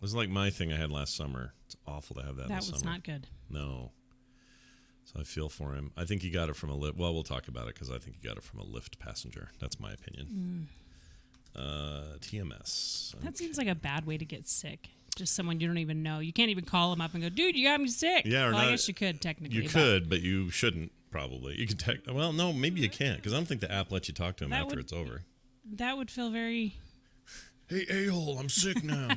was like my thing I had last summer. It's awful to have that. That this was summer. not good. No. So I feel for him. I think he got it from a Lyft. Well, we'll talk about it because I think he got it from a Lyft passenger. That's my opinion. TMS. That seems like a bad way to get sick. Just someone you don't even know. You can't even call them up and go, dude, you got me sick. Yeah, or well, not, I guess you could technically. You could, but you shouldn't probably. You can well, no, maybe you can't because I don't think the app lets you talk to him after it's over. That would feel very... Hey, a-hole, I'm sick now.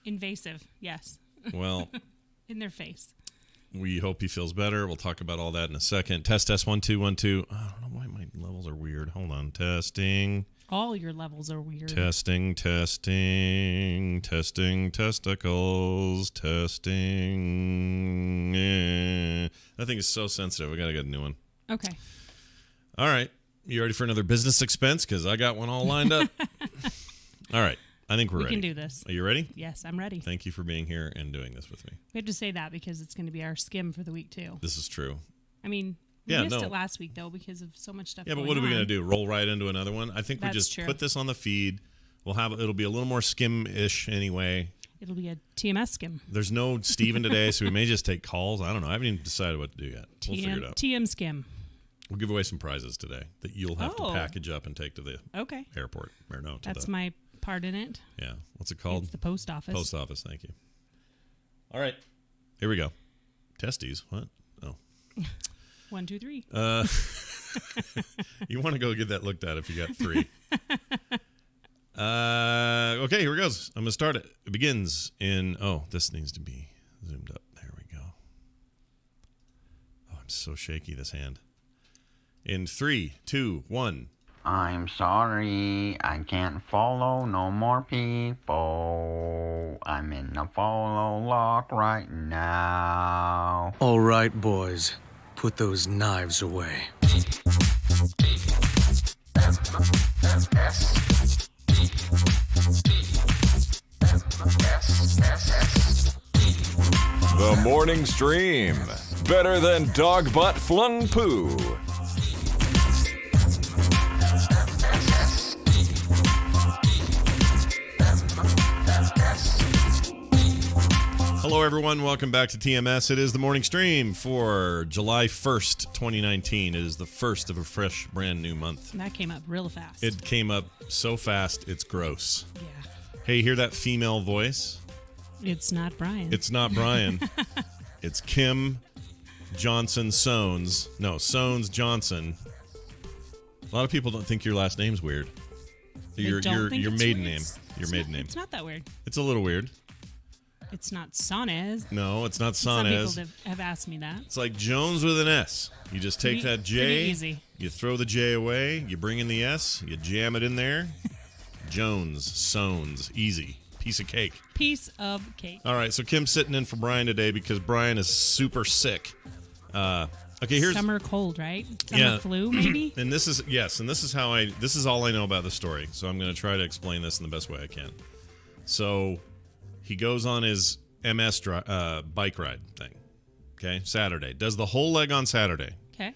Invasive, yes. Well... In their face. We hope he feels better. We'll talk about all that in a second. Test 1 2 1 2. I don't know why my levels are weird. Hold on. Testing. All your levels are weird. Testing testicles. Testing. That thing is so sensitive. We got to get a new one. Okay. All right. You ready for another business expense? Because I got one all lined up. All right. I think we're ready. We can do this. Are you ready? Yes, I'm ready. Thank you for being here and doing this with me. We have to say that because it's going to be our skim for the week, too. This is true. I mean, we missed it last week, though, because of so much stuff Yeah, but going what are we on. going to do? Roll right into another one? I think we just put this on the feed. It'll be a little more skim-ish anyway. It'll be a TMS skim. There's no Steven today, so we may just take calls. I don't know. I haven't even decided what to do yet. We'll figure it out. TM skim. We'll give away some prizes today that you'll have to package up and take to the airport. Or no, That's my part in it. Yeah. What's it called? It's the post office. Post office. Thank you. All right. Here we go. Testes. What? Oh. 1, 2, 3. You want to go get that looked at if you got 3. Okay, here it goes. I'm going to start it. It begins in... Oh, this needs to be zoomed up. There we go. Oh, I'm so shaky, this hand. In 3, 2, 1... I'm sorry, I can't follow no more people. I'm in a follow lock right now. All right, boys, put those knives away. The Morning Stream. Better than dog butt flung poo. Hello, everyone. Welcome back to TMS. It is the morning stream for July 1st, 2019. It is the first of a fresh, brand new month. That came up real fast. It came up so fast, it's gross. Yeah. Hey, hear that female voice? It's not Brian. It's not Brian. It's Kim Johnson Soanes. No, Soanes Johnson. A lot of people don't think your last name's weird. Your maiden name. Your maiden name. It's not that weird. It's a little weird. It's not Sonez. No, it's not Some Sonez. people have asked me that. It's like Jones with an S. You just take that J, easy. You throw the J away, you bring in the S, you jam it in there. Jones, Soanes, easy. Piece of cake. Piece of cake. All right, so Kim's sitting in for Brian today because Brian is super sick. Okay, here's summer cold, right? Summer flu, maybe. And this is this is all I know about the story. So I'm going to try to explain this in the best way I can. So he goes on his MS bike ride thing. Okay, Saturday. Does the whole leg on Saturday. Okay.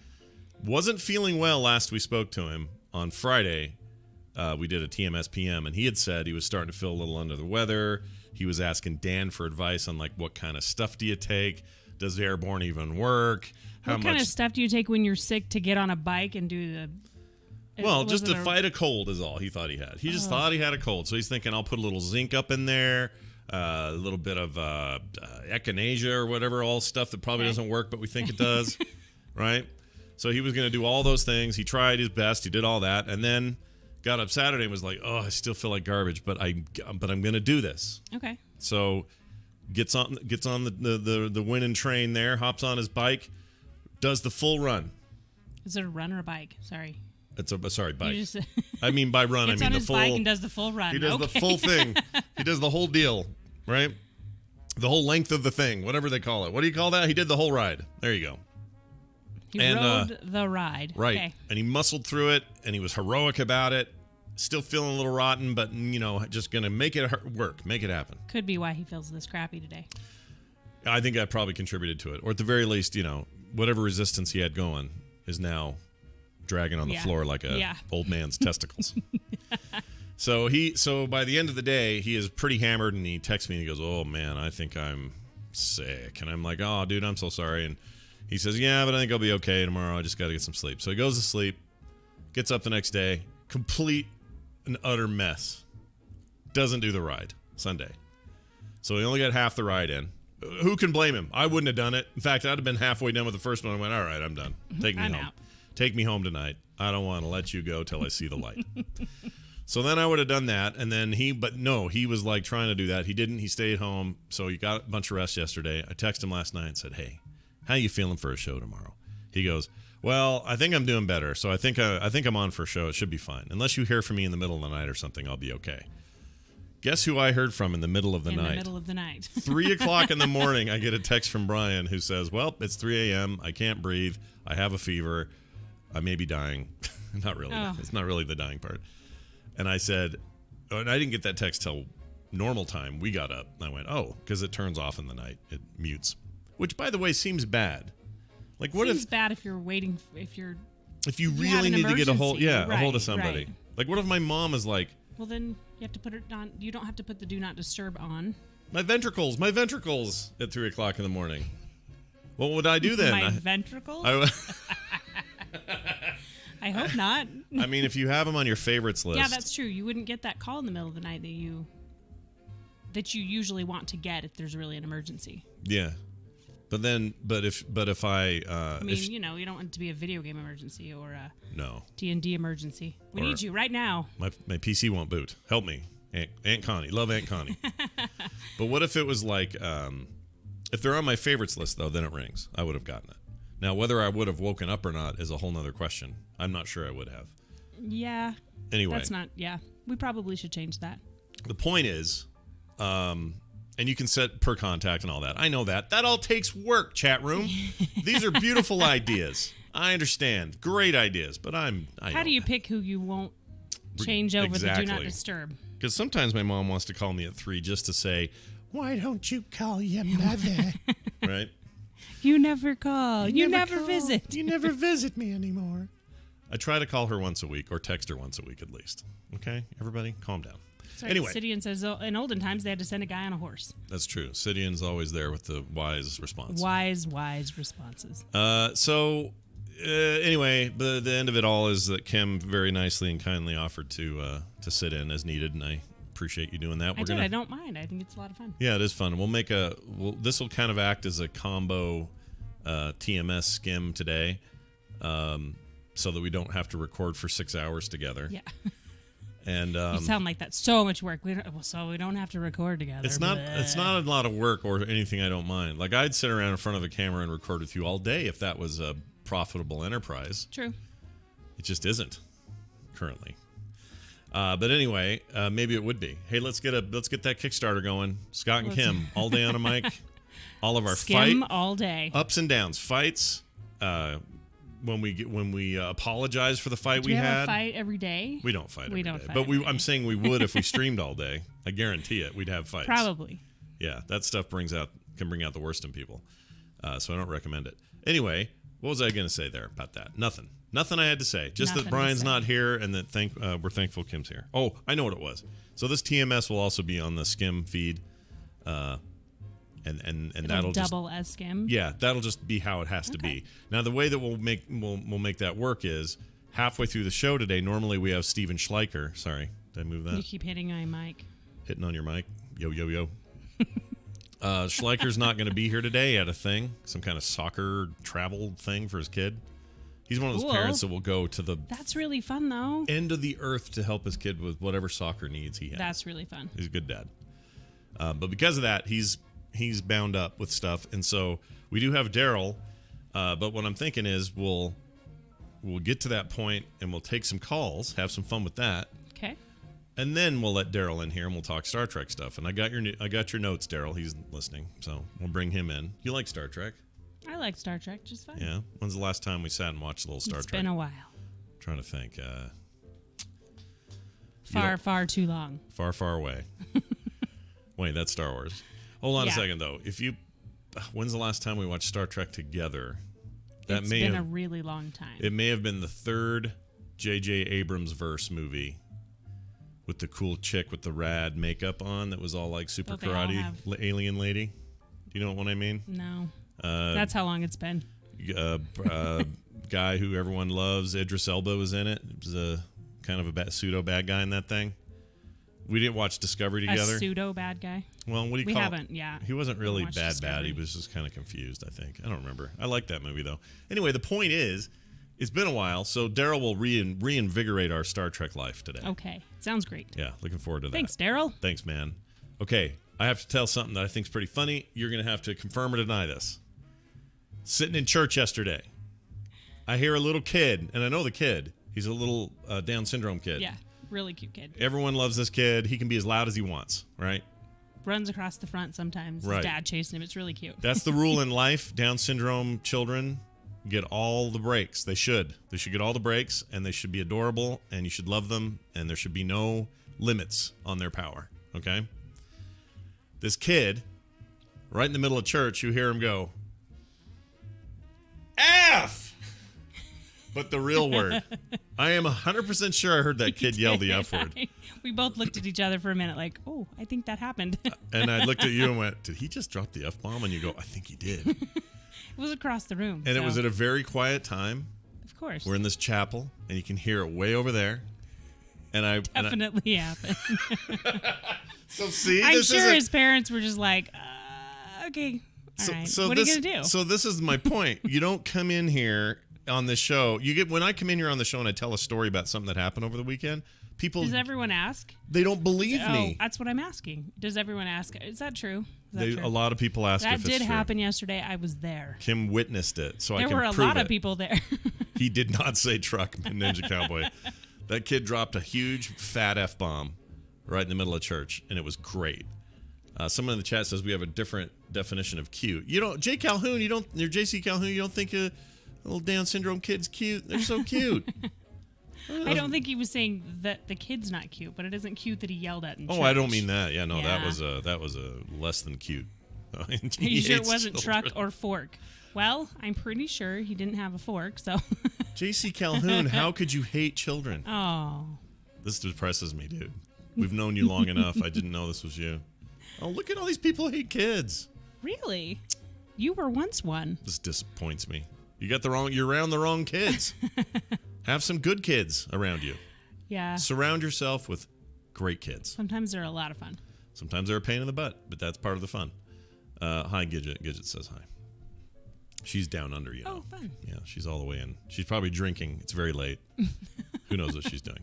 Wasn't feeling well last we spoke to him. On Friday, we did a TMS PM, and he had said he was starting to feel a little under the weather. He was asking Dan for advice on, like, what kind of stuff do you take? Does Airborne even work? What kind of stuff do you take when you're sick to get on a bike and do the... Well, just to fight a cold is all he thought he had. He just thought he had a cold. So he's thinking, I'll put a little zinc up in there, a little bit of echinacea or whatever, all stuff that probably doesn't work, but we think it does, right? So he was going to do all those things. He tried his best. He did all that, and then got up Saturday and was like, "Oh, I still feel like garbage, but I'm going to do this." Okay. So gets on the winning train there, hops on his bike, does the full run. Is it a run or a bike? Sorry. It's a bike. Just, I mean by run, I mean the full. Gets on his bike and does the full run. He does the full thing. He does the whole deal, right? The whole length of the thing, whatever they call it. What do you call that? He did the whole ride. There you go. He rode the ride. Right. Okay. And he muscled through it, and he was heroic about it. Still feeling a little rotten, but, just going to make it work, make it happen. Could be why he feels this crappy today. I think that probably contributed to it. Or at the very least, whatever resistance he had going is now dragging on the floor like a old man's testicles. So by the end of the day, he is pretty hammered, and he texts me and he goes, "Oh man, I think I'm sick." And I'm like, "Oh, dude, I'm so sorry." And he says, "Yeah, but I think I'll be okay tomorrow. I just got to get some sleep." So he goes to sleep, gets up the next day, complete and utter mess. Doesn't do the ride Sunday. So he only got half the ride in. Who can blame him? I wouldn't have done it. In fact, I'd have been halfway done with the first one. I went, "All right, I'm done. Take me I'm home. out. Take me home tonight. I don't want to let you go till I see the light." So then I would have done that, and then he was like trying to do that. He didn't. He stayed home, so he got a bunch of rest yesterday. I texted him last night and said, "Hey, how you feeling for a show tomorrow?" He goes, "Well, I think I'm doing better, so I think I'm on for a show. It should be fine. Unless you hear from me in the middle of the night or something, I'll be okay." Guess who I heard from in the middle of the night? In the middle of the night. 3 o'clock in the morning, I get a text from Brian who says, "Well, it's 3 a.m. I can't breathe. I have a fever. I may be dying." Not really. Oh. It's not really the dying part. And I said, and I didn't get that text till normal time. We got up. And I went, "Oh," because it turns off in the night. It mutes. Which, by the way, seems bad. Like, what Seems bad if you're waiting, if you if you have really an need to get a hold emergency. of somebody? Right. Like, what if my mom is like, well, then you have to put it on. You don't have to put the do not disturb on. my ventricles at 3 o'clock in the morning. What would I do then? My ventricles? I hope not. I mean, if you have them on your favorites list. Yeah, that's true. You wouldn't get that call in the middle of the night that you usually want to get if there's really an emergency. Yeah. But if I I mean, you don't want it to be a video game emergency or a no, D&D emergency. We Or- need you right now. my PC won't boot. Help me, Aunt Connie. Love Aunt Connie. But what if it was like, if they're on my favorites list though, then it rings. I would have gotten it. Now, whether I would have woken up or not is a whole nother question. I'm not sure I would have. Yeah. Anyway, That's not. Yeah. We probably should change that. the point is, and you can set per contact and all that. I know that. That all takes work, chat room. These are beautiful ideas. I understand. Great ideas. But How do you pick who you won't change over the do not Exactly. disturb? Because sometimes my mom wants to call me at 3 just to say, "Why don't you call your mother?" Right? You never call. You never call. visit. You never visit me anymore. I try to call her once a week or text her once a week at least. Okay? Everybody, calm down. Sorry, Anyway. Sidian says in olden times they had to send a guy on a horse. That's true. Sidian's always there with the wise response. Wise responses. Anyway, the end of it all is that Kim very nicely and kindly offered to sit in as needed, and I appreciate you doing that. I don't mind. I think it's a lot of fun. Yeah, it is fun. This will kind of act as a combo TMS skim today, so that we don't have to record for 6 hours together. Yeah. And You sound like that's so much work. So we don't have to record together. it's not a lot of work or anything I don't mind. Like, I'd sit around in front of a camera and record with you all day if that was a profitable enterprise. True. It just isn't currently. But anyway, maybe it would be. Hey, let's get that Kickstarter going. Scott and Kim all day on a mic. All of our Skim all day. ups and downs, fights. When we apologize for the fight Do we we have had. a fight every day? We don't fight. We every don't day. fight But every day. I'm saying we would if we streamed all day. I guarantee it. We'd have fights. Probably. Yeah, that stuff can bring out the worst in people. So I don't recommend it. Anyway, what was I going to say there about that? Nothing I had to say. Just Nothing that to Brian's say. not here and that we're thankful Kim's here. Oh, I know what it was. So this TMS will also be on the Skim feed. And It'll that'll double as skim. that'll just be how it has to be. Now the way that we'll make that work is halfway through the show today. Normally we have Steven Schleicher. Sorry, did I move that? You keep hitting my mic. Hitting on your mic. Yo, yo, yo. Schleicher's not going to be here today. He had a thing, some kind of soccer travel thing for his kid. He's one of those Cool. parents that will go to the That's really fun, though. end of the earth to help his kid with whatever soccer needs he has. That's really fun. He's a good dad. But because of that, he's bound up with stuff. And so we do have Daryl. But what I'm thinking is we'll get to that point and we'll take some calls, have some fun with that. Okay. And then we'll let Daryl in here and we'll talk Star Trek stuff. And I got your notes, Daryl. He's listening, so we'll bring him in. You like Star Trek? I like Star Trek just fine. Yeah. When's the last time we sat and watched a little Star It's Trek? been a while. Trying to think. Far too long. Far, far away. Wait, that's Star Wars. Hold on a Yeah. second though. When's the last time we watched Star Trek together? It's been a really long time. It may have been the third J.J. Abrams verse movie with the cool chick with the rad makeup on that was all like super Don't they all karate have- alien lady. Do you know what I mean? No. That's how long it's been. Guy who everyone loves, Idris Elba was in it. It was a kind of a pseudo bad guy in that thing. We didn't watch Discovery together. A pseudo bad guy. Well, what do you We call haven't, yeah. He wasn't really watched bad. Discovery. He was just kind of confused, I think. I don't remember. I like that movie, though. Anyway, the point is, it's been a while, so Daryl will reinvigorate our Star Trek life today. Okay. Sounds great. Yeah, looking forward to that. Thanks, Daryl. Thanks, man. Okay, I have to tell something that I think is pretty funny. You're going to have to confirm or deny this. Sitting in church yesterday, I hear a little kid, and I know the kid. He's a little Down syndrome kid. Yeah. Really cute kid. Everyone loves this kid. He can be as loud as he wants, right? Runs across the front sometimes. Right. His dad chasing him. It's really cute. That's the rule in life. Down syndrome children get all the breaks. They should. They should get all the breaks, and they should be adorable, and you should love them, and there should be no limits on their power, okay? This kid, right in the middle of church, you hear him go, F! But the real word. I am 100% sure I heard that kid yell the F word. We both looked at each other for a minute like, oh, I think that happened. And I looked at you and went, did he just drop the F-bomb? And you go, I think he did. It was across the room. And it so, was at a very quiet time. Of course. We're in this chapel, and you can hear it way over there. And I Definitely happened. so see, I'm this sure isn't- his parents were just like, okay, all right. What are you going to do? So this is my point. You don't come in here on this show. When I come in here on the show and I tell a story about something that happened over the weekend, people Does everyone ask? they don't believe Oh, me. that's what I'm asking. Does everyone ask? Is that true? Is that true? A lot of people ask That if it's did true. happen yesterday. I was there. Kim witnessed it, so I There can were a prove lot it. of people there. He did not say truck, Ninja Cowboy. That kid dropped a huge fat F-bomb right in the middle of church, and it was great. Someone in the chat says we have a different definition of cute. You don't, Jay Calhoun, you're JC Calhoun, you don't think a little Down syndrome kid's cute? They're so cute. I don't think he was saying that the kid's not cute, but it isn't cute that he yelled at in church. Oh, I don't mean that. Yeah, no, Yeah. that was a less than cute. Are you sure it wasn't truck or fork? Well, I'm pretty sure he didn't have a fork, so. JC Calhoun, how could you hate children? Oh. This depresses me, dude. We've known you long enough. I didn't know this was you. Oh, look at all these people who hate kids. Really? You were once one. This disappoints me. You're around the wrong kids. Have some good kids around you. Yeah. Surround yourself with great kids. Sometimes they're a lot of fun. Sometimes they're a pain in the butt, but that's part of the fun. Hi, Gidget. Gidget says hi. She's down under, you know. Oh, fun. Yeah, she's all the way in. She's probably drinking. It's very late. Who knows what she's doing?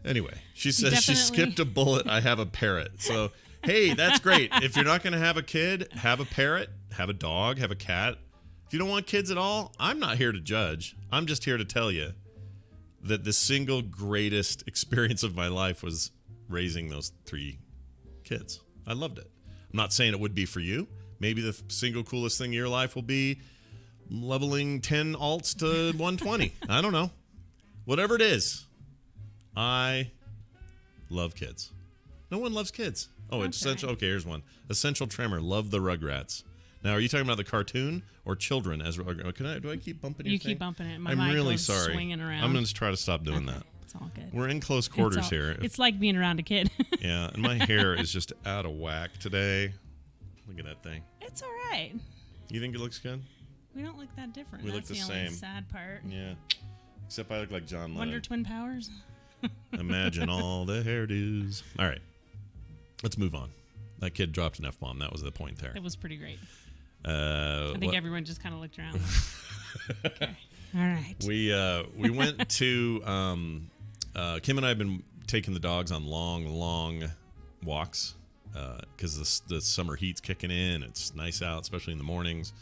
Anyway, she says she Definitely. skipped a bullet. I have a parrot. So, hey, that's great. If you're not going to have a kid, have a parrot, have a dog, have a cat. If you don't want kids at all, I'm not here to judge. I'm just here to tell you that the single greatest experience of my life was raising those 3 kids. I loved it. I'm not saying it would be for you. Maybe the single coolest thing in your life will be leveling 10 alts to 120. I don't know. Whatever it is, I love kids. No one loves kids. Oh, it's Okay. essential. Okay, here's one. Essential Tremor. Love the Rugrats. Now, are you talking about the cartoon or children as Rugrats? Do I keep bumping your You thing? keep bumping it. My I'm mic really goes sorry. swinging around. I'm going to try to stop doing that. It's all good. We're in close quarters It's all- here. It's like being around a kid. Yeah, and my hair is just out of whack today. Look at that thing. It's all right. You think it looks good? We don't look that different. We look That's the only same. sad part. Yeah. Except I look like John Wonder Lennon. Twin Powers. Imagine all the hairdos. All right. Let's move on. That kid dropped an F-bomb. That was the point there. It was pretty great. I think what- everyone just kind of looked around. Okay. All right. we went to Kim and I have been taking the dogs on long walks because the summer heat's kicking in. It's nice out, especially in the mornings,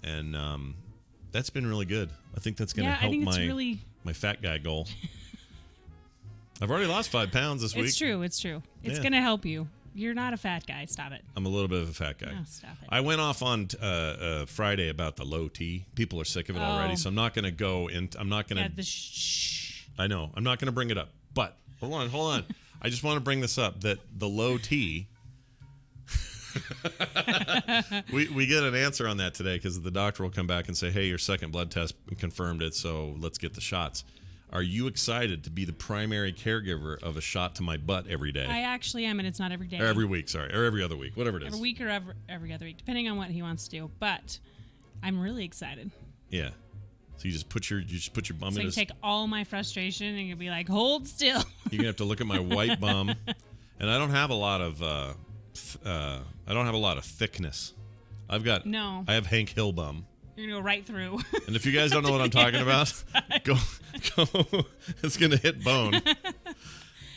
and that's been really good. I think that's going to Yeah, I help think it's my really. my fat guy goal. I've already lost 5 pounds this week. It's true. It's true. It's Yeah. going to help you. You're not a fat guy. Stop it. I'm a little bit of a fat guy. No, stop it. I went off on Friday about the low T. People are sick of it already, Oh. so I'm not going to go in. I'm not going Yeah, to. the shh. I know. I'm not going to bring it up. But hold on. I just want to bring this up that the low T. we get an answer on that today because the doctor will come back and say, "Hey, your second blood test confirmed it, so let's get the shots." Are you excited to be the primary caregiver of a shot to my butt every day? I actually am, and it's not every day. Or every week, sorry. Or every other week, whatever it is. Every week or every other week, depending on what he wants to do. But I'm really excited. Yeah. So you just put your bum So in you take all my frustration and you'll be like, hold still. You're gonna have to look at my white bum, and I don't have a lot of thickness. I have Hank Hill bum. You're gonna go right through. And if you guys don't know what I'm talking about, go. It's gonna hit bone.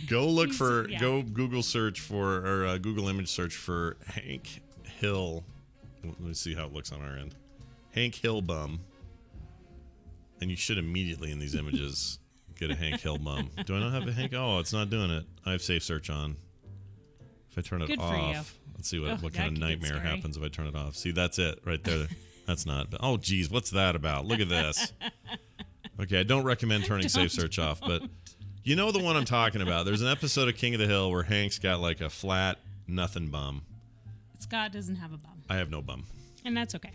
Go Google search for or Google image search for Hank Hill. Let me see how it looks on our end. Hank Hill bum. And you should immediately in these images get a Hank Hill bum. Do I not have a Hank? Oh, it's not doing it. I have safe search on. If I turn it Good for off, let's see what kind of nightmare scary. happens if I turn it off. See, that's it right there. That's not. Oh, geez, what's that about? Look at this. Okay, I don't recommend turning safe search off, but you know the one I'm talking about. There's an episode of King of the Hill where Hank's got like a flat nothing bum. Scott doesn't have a bum. I have no bum. And that's okay.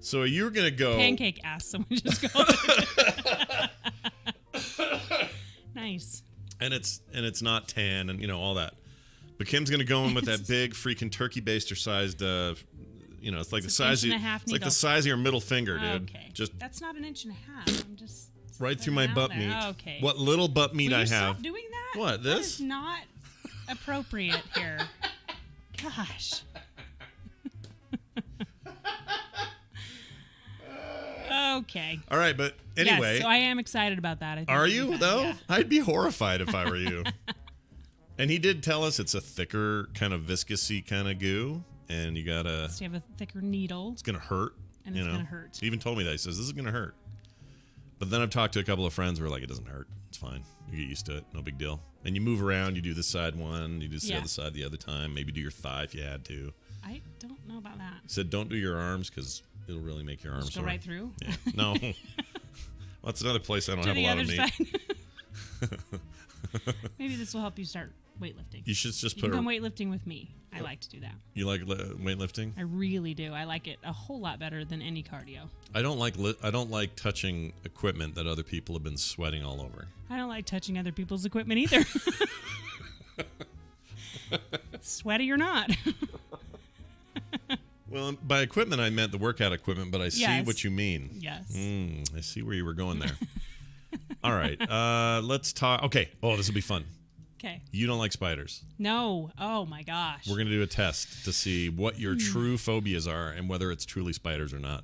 So you're going to go... Pancake ass, someone just go. Nice. And it's not tan and, all that. But Kim's going to go in with that big freaking turkey baster sized, it's like the size of your middle finger, dude. Okay. Just that's not an inch and a half. I'm just right through my butt meat. Okay. What little butt meat Will I you have. Stop doing that? What, this? That is not appropriate here. Gosh. Okay. All right, but anyway. Yes, so I am excited about that. I think are you, though? Yeah. I'd be horrified if I were you. And he did tell us it's a thicker, kind of viscousy kind of goo, and you gotta... So you have a thicker needle. It's gonna hurt. And it's gonna hurt. He even told me that. He says, this is gonna hurt. But then I've talked to a couple of friends who are like, it doesn't hurt. It's fine. You get used to it. No big deal. And you move around. You do this side one. You do the other side the other time. Maybe do your thigh if you had to. I don't know about that. He said, don't do your arms because it'll really make your arms Just go sore. right through? Yeah. No. Well, that's another place I don't have a lot of meat. Maybe this will help you start weightlifting. You should just you can come weightlifting with me. I like to do that. You like weightlifting? I really do. I like it a whole lot better than any cardio. I don't like touching equipment that other people have been sweating all over. I don't like touching other people's equipment either. Sweaty or not. Well, by equipment I meant the workout equipment, but I see what you mean. Yes. I see where you were going there. All right. Let's talk. Okay. Oh, this will be fun. Okay. You don't like spiders. No. Oh, my gosh. We're going to do a test to see what your true phobias are and whether it's truly spiders or not.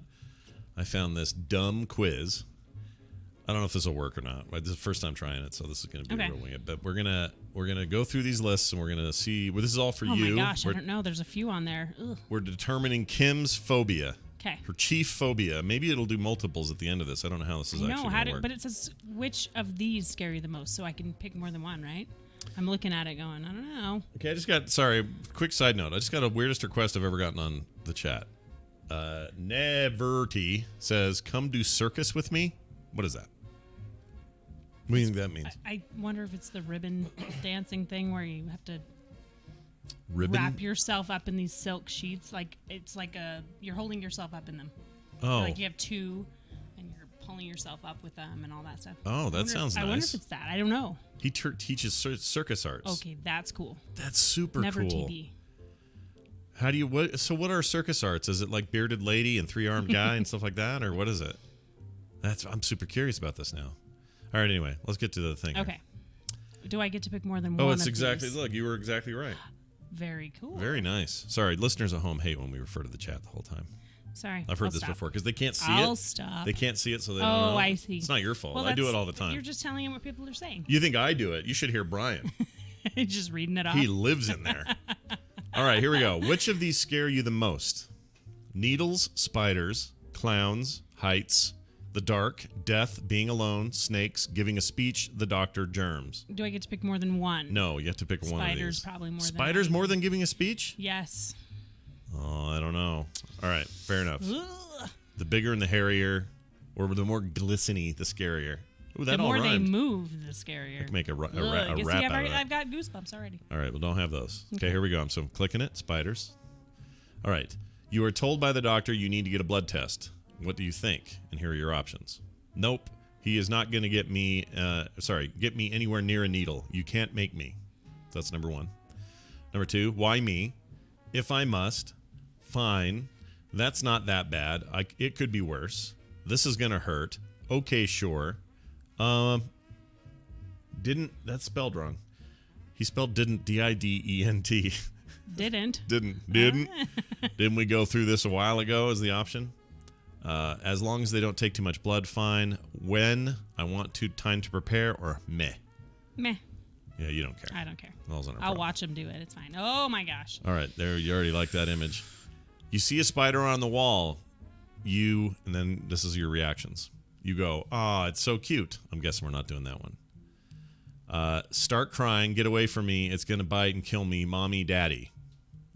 I found this dumb quiz. I don't know if this will work or not. This is the first time trying it, so this is going to be a real wing it. But we're gonna go through these lists and we're gonna see. Well, this is all for you. Oh my gosh, I don't know. There's a few on there. Ugh. We're determining Kim's phobia. Okay. Her chief phobia. Maybe it'll do multiples at the end of this. I don't know how this is actually going to work. But it says which of these scare you the most, so I can pick more than one, right? I'm looking at it going, I don't know. Okay, quick side note. I just got a weirdest request I've ever gotten on the chat. Neverty says, come do circus with me. What is that? What do you think that means? I wonder if it's the ribbon dancing thing where you have to Ribbon? wrap yourself up in these silk sheets. Like it's like you're holding yourself up in them. Oh. Like you have two and you're pulling yourself up with them and all that stuff. Oh, that sounds nice. I wonder if it's that. I don't know. He teaches circus arts. Okay, that's cool. That's super Never cool. TV. How do you what are circus arts? Is it like bearded lady and three-armed guy and stuff like that, or what is it? I'm super curious about this now. All right, anyway, let's get to the thing. Okay. Do I get to pick more than one? Oh, it's exactly. Look, you were exactly right. Very cool. Very nice. Sorry, listeners at home hate when we refer to the chat the whole time. Sorry. I've heard this before because they can't see it. I'll stop. They can't see it, so they don't know. Oh, I see. It's not your fault. Well, I do it all the time. You're just telling them what people are saying. You think I do it? You should hear Brian. Just reading it off. He lives in there. All right, here we go. Which of these scare you the most? Needles, spiders, clowns, heights, the dark, death, being alone, snakes, giving a speech, the doctor, germs. Do I get to pick more than one? No, you have to pick one of these. Spiders probably more than Spiders more than giving a speech? Yes. Oh, I don't know. All right, fair enough. Ugh. The bigger and the hairier, or the more glisteny, the scarier. Ooh, that the all more rhymed. they move, the scarier. I can make a rap See, out of that. I've got goosebumps already. All right, well, don't have those. Okay, here we go. So I'm clicking it. Spiders. All right. You are told by the doctor you need to get a blood test. What do you think? And here are your options. Nope. He is not going to get me anywhere near a needle. You can't make me. That's number 1. Number 2, why me? If I must, fine. That's not that bad. It could be worse. This is going to hurt. Okay, sure. That's spelled wrong. He spelled didn't, D-I-D-E-N-T. Didn't. Didn't we go through this a while ago as the option? As long as they don't take too much blood, fine. When I want time to prepare, or meh. Meh. Yeah, you don't care. I don't care. I'll watch him do it. It's fine. Oh my gosh. All right, there. You already like that image. You see a spider on the wall. And then this is your reactions. You go, it's so cute. I'm guessing we're not doing that one. Start crying. Get away from me. It's going to bite and kill me. Mommy, daddy.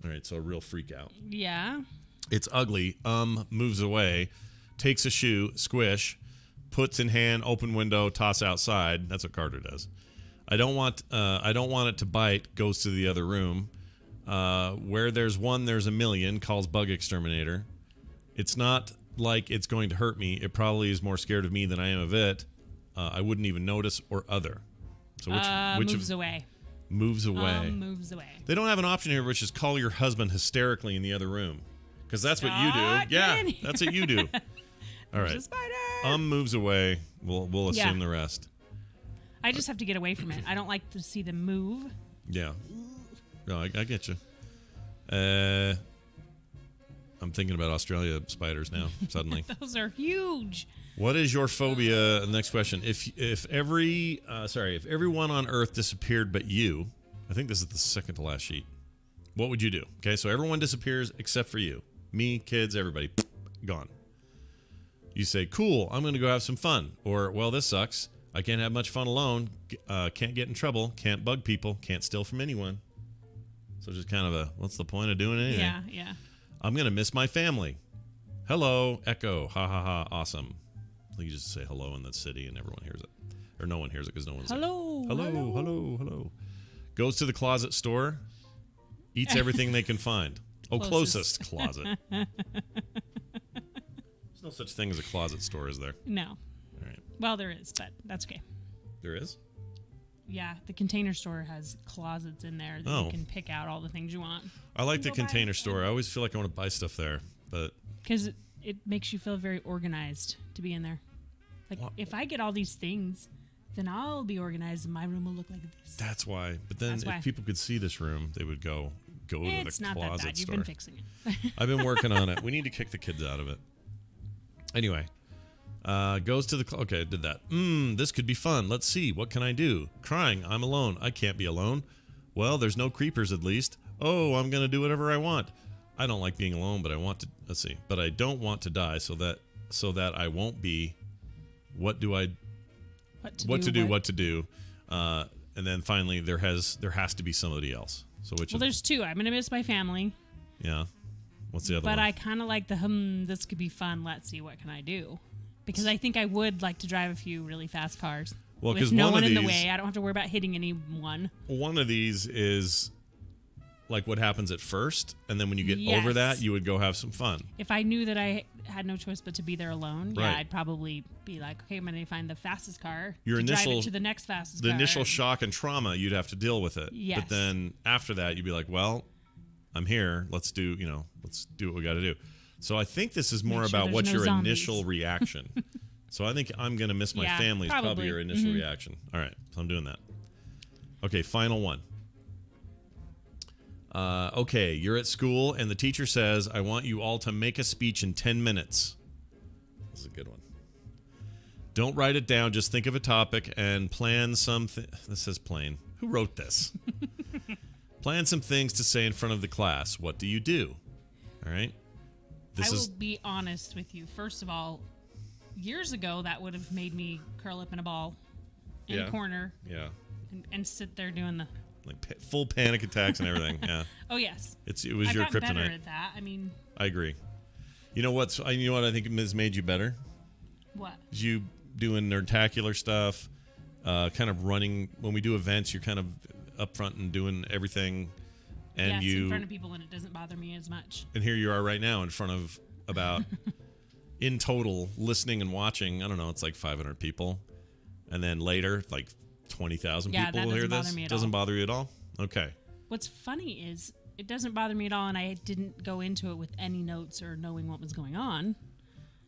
All right, so a real freak out. Yeah. It's ugly. Moves away. Takes a shoe. Squish. Puts in hand. Open window. Toss outside. That's what Carter does. I don't want it to bite. Goes to the other room. Where there's one, there's a million. Calls bug exterminator. It's not like it's going to hurt me. It probably is more scared of me than I am of it. I wouldn't even notice, or other. So which moves away. Moves away. Moves away. They don't have an option here, which is call your husband hysterically in the other room, because that's what you do. Yeah, that's what you do. All right. There's a spider. Moves away. We'll assume the rest. I just have to get away from it. I don't like to see them move. Yeah. No, I get you. I'm thinking about Australia spiders now, suddenly. Those are huge. What is your phobia? Next question. If everyone on Earth disappeared but you, I think this is the second to last sheet, what would you do? Okay, so everyone disappears except for you. Me, kids, everybody, gone. You say, cool, I'm going to go have some fun. Or, well, this sucks. I can't have much fun alone. Can't get in trouble. Can't bug people. Can't steal from anyone. So just kind of what's the point of doing anything? Yeah. I'm going to miss my family. Hello, echo. Ha, ha, ha. Awesome. You just say hello in the city and everyone hears it. Or no one hears it because no one's hello, there. Hello. Goes to the closet store. Eats everything they can find. Oh, closest closet. There's no such thing as a closet store, is there? No. All right. Well, there is, but that's okay. There is? Yeah, the Container Store has closets in there that you can pick out all the things you want. I like the Container Store. I always feel like I want to buy stuff there, but because it makes you feel very organized to be in there. Like, if I get all these things, then I'll be organized and my room will look like this. That's why. But then if people could see this room, they would go to the closet It's not that bad. store. You've been fixing it. I've been working on it. We need to kick the kids out of it. Anyway. Goes to the... Okay, did that. This could be fun. Let's see. What can I do? Crying. I'm alone. I can't be alone. Well, there's no creepers at least. Oh, I'm going to do whatever I want. I don't like being alone, but I want to... Let's see. But I don't want to die so that I won't be... What to do. And then finally, there has to be somebody else. So there's two. I'm going to miss my family. Yeah. What's the other one? But I kind of like this could be fun. Let's see. What can I do? Because I think I would like to drive a few really fast cars. Well, with no one in the way. I don't have to worry about hitting anyone. One of these is like what happens at first, and then when you get over that, you would go have some fun. If I knew that I had no choice but to be there alone, right. I'd probably be like, okay, I'm going to find the fastest car. Your drive it to the next fastest car. The initial shock and trauma, you'd have to deal with it. Yes. But then after that, you'd be like, well, I'm here. Let's do what we got to do. So I think this is more about what's your initial reaction. So I think I'm going to miss my family is probably your initial reaction. All right, so I'm doing that. Okay, final one. Okay, you're at school and the teacher says, I want you all to make a speech in 10 minutes. This is a good one. Don't write it down. Just think of a topic and plan something. This says plain. Who wrote this? Plan some things to say in front of the class. What do you do? All right. I will be honest with you. First of all, years ago, that would have made me curl up in a ball in a corner. Yeah. And sit there doing the... Like full panic attacks and everything. Yeah. Oh, yes. It was your kryptonite. Better at that. I mean... I agree. You know what I think has made you better? What? You doing nerdtacular stuff, kind of running. When we do events, you're kind of up front and doing everything. And in front of people, and it doesn't bother me as much. And here you are right now in front of about in total listening and watching, I don't know, it's like 500 people. And then later, like 20,000 Yeah, people that will hear doesn't this. bother me at Doesn't all. bother you at all? Okay. What's funny is it doesn't bother me at all, and I didn't go into it with any notes or knowing what was going on.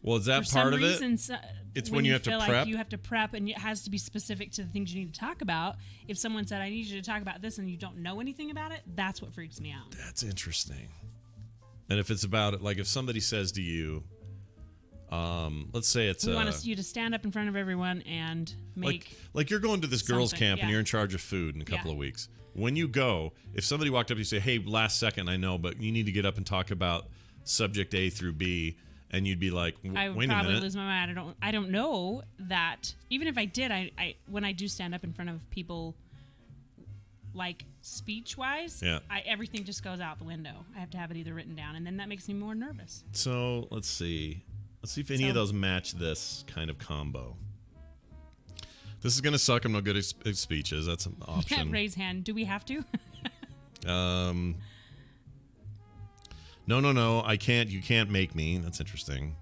Well, is that For part some of reason, it? It's when you have to feel prep? Like you have to prep, and it has to be specific to the things you need to talk about. If someone said, "I need you to talk about this," and you don't know anything about it, that's what freaks me out. That's interesting. And if it's about it, like if somebody says to you, let's say it's We want you to stand up in front of everyone and make. like you're going to this girls' something, camp and yeah. you're in charge of food in a couple Yeah. of weeks. When you go, if somebody walked up to you and say, "Hey, last second, I know, but you need to get up and talk about subject A through B," and you'd be like, I would "Wait a probably minute." lose my mind. I don't know that. Even if I did, I when I do stand up in front of people, like speech wise, Yeah. everything just goes out the window. I have to have it either written down, and then that makes me more nervous. So let's see. Let's see if any of those match this kind of combo. This is gonna suck. I'm no good at speeches. That's an option. Raise hand. Do we have to? No. I can't. You can't make me. That's interesting.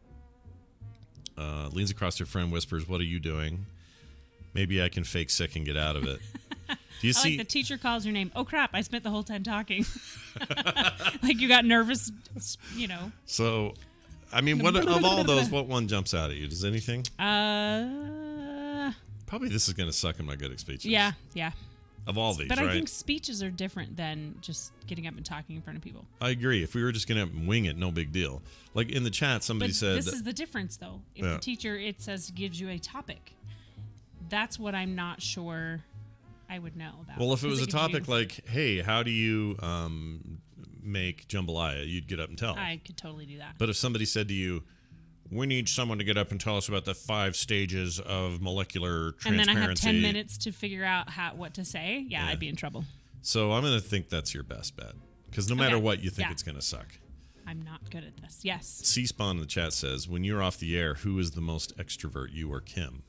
Leans across to her friend, whispers, "What are you doing?" Maybe I can fake sick and get out of it. Do you I see? like the teacher calls your name. Oh crap! I spent the whole time talking. Like you got nervous. So, I mean, what of all those, what one jumps out at you? Does anything? Probably this is going to suck. I'm not good at speeches. Yeah. Of all these, But right? I think speeches are different than just getting up and talking in front of people. I agree. If we were just going to wing it, no big deal. Like in the chat, somebody But said, this is the difference, though. If Yeah. the teacher, it says, gives you a topic, that's what I'm not sure I would know about. well, if it was a Because gives topic you- like, "Hey, how do you make jambalaya?" You'd get up and tell. I could totally do that. But if somebody said to you, "We need someone to get up and tell us about the 5 stages of molecular And transparency," then I have 10 minutes to figure out what to say, Yeah. I'd be in trouble. So I'm going to think that's your best bet. Because no matter Okay. what, you think Yeah. it's going to suck. I'm not good at this. Yes. C-Spawn in the chat says, "When you're off the air, who is the most extrovert, you or Kim?"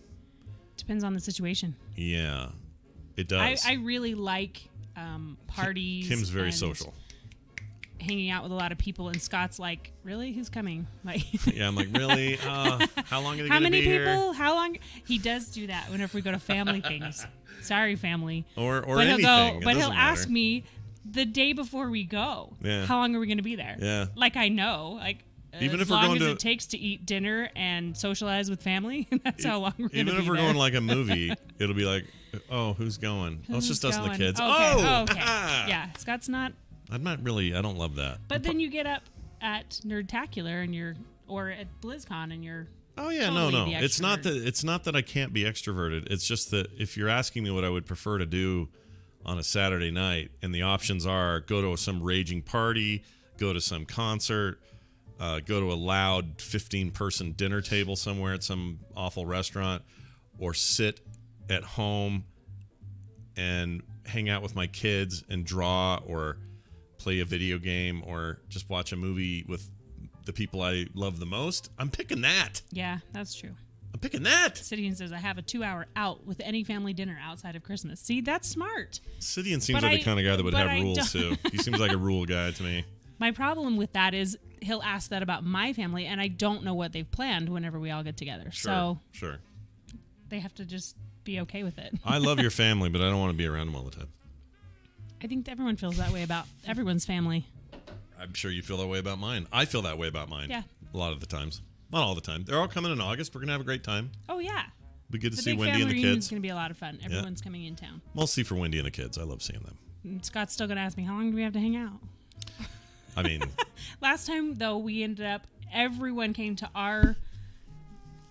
Depends on the situation. Yeah, it does. I really like parties. Kim's very and social. Hanging out with a lot of people, and Scott's like, really? Who's coming? Like, Yeah, I'm like, really? How long are they how going to many be people? here? How long? He does do that whenever we go to family things. Sorry, family. Or But anything. It But he'll doesn't ask matter. me the day before we go. Yeah. How long are we going to be there? Yeah. Like I know. Like Even as if we're long going as to- it takes to eat dinner and socialize with family, that's how long we're going to Even be if we're there. going like a movie, it'll be like, "Oh, who's going? Oh, it's Who's just us and the going? kids." Okay. Oh, okay. Yeah, Scott's not. I'm not really. I don't love that. But then you get up at Nerdtacular and or at BlizzCon and you're. Oh yeah, totally no. the It's not extrovert. that. It's not that I can't be extroverted. It's just that if you're asking me what I would prefer to do on a Saturday night, and the options are go to some raging party, go to some concert, go to a loud 15-person dinner table somewhere at some awful restaurant, or sit at home and hang out with my kids and draw or play a video game or just watch a movie with the people I love the most, I'm picking that. Yeah, that's true. I'm picking that. Sidian says, I have a 2-hour out with any family dinner outside of Christmas. See, that's smart. Sidian seems But like I- the kind of guy that would but have I rules too. don't- He seems like a rule guy to me. My problem with that is he'll ask that about my family, and I don't know what they've planned whenever we all get together. So Sure. they have to just be okay with it. I love your family, but I don't want to be around them all the time. I think everyone feels that way about everyone's family. I'm sure you feel that way about mine. I feel that way about mine. Yeah. A lot of the times. Not all the time. They're all coming in August. We're going to have a great time. Oh, yeah. Be good to The see big Wendy family and the reunion kids. is going to be a lot of fun. Everyone's coming in town. Mostly for Wendy and the kids. I love seeing them. And Scott's still going to ask me, how long do we have to hang out? I mean, Last time, though, we ended up, everyone came to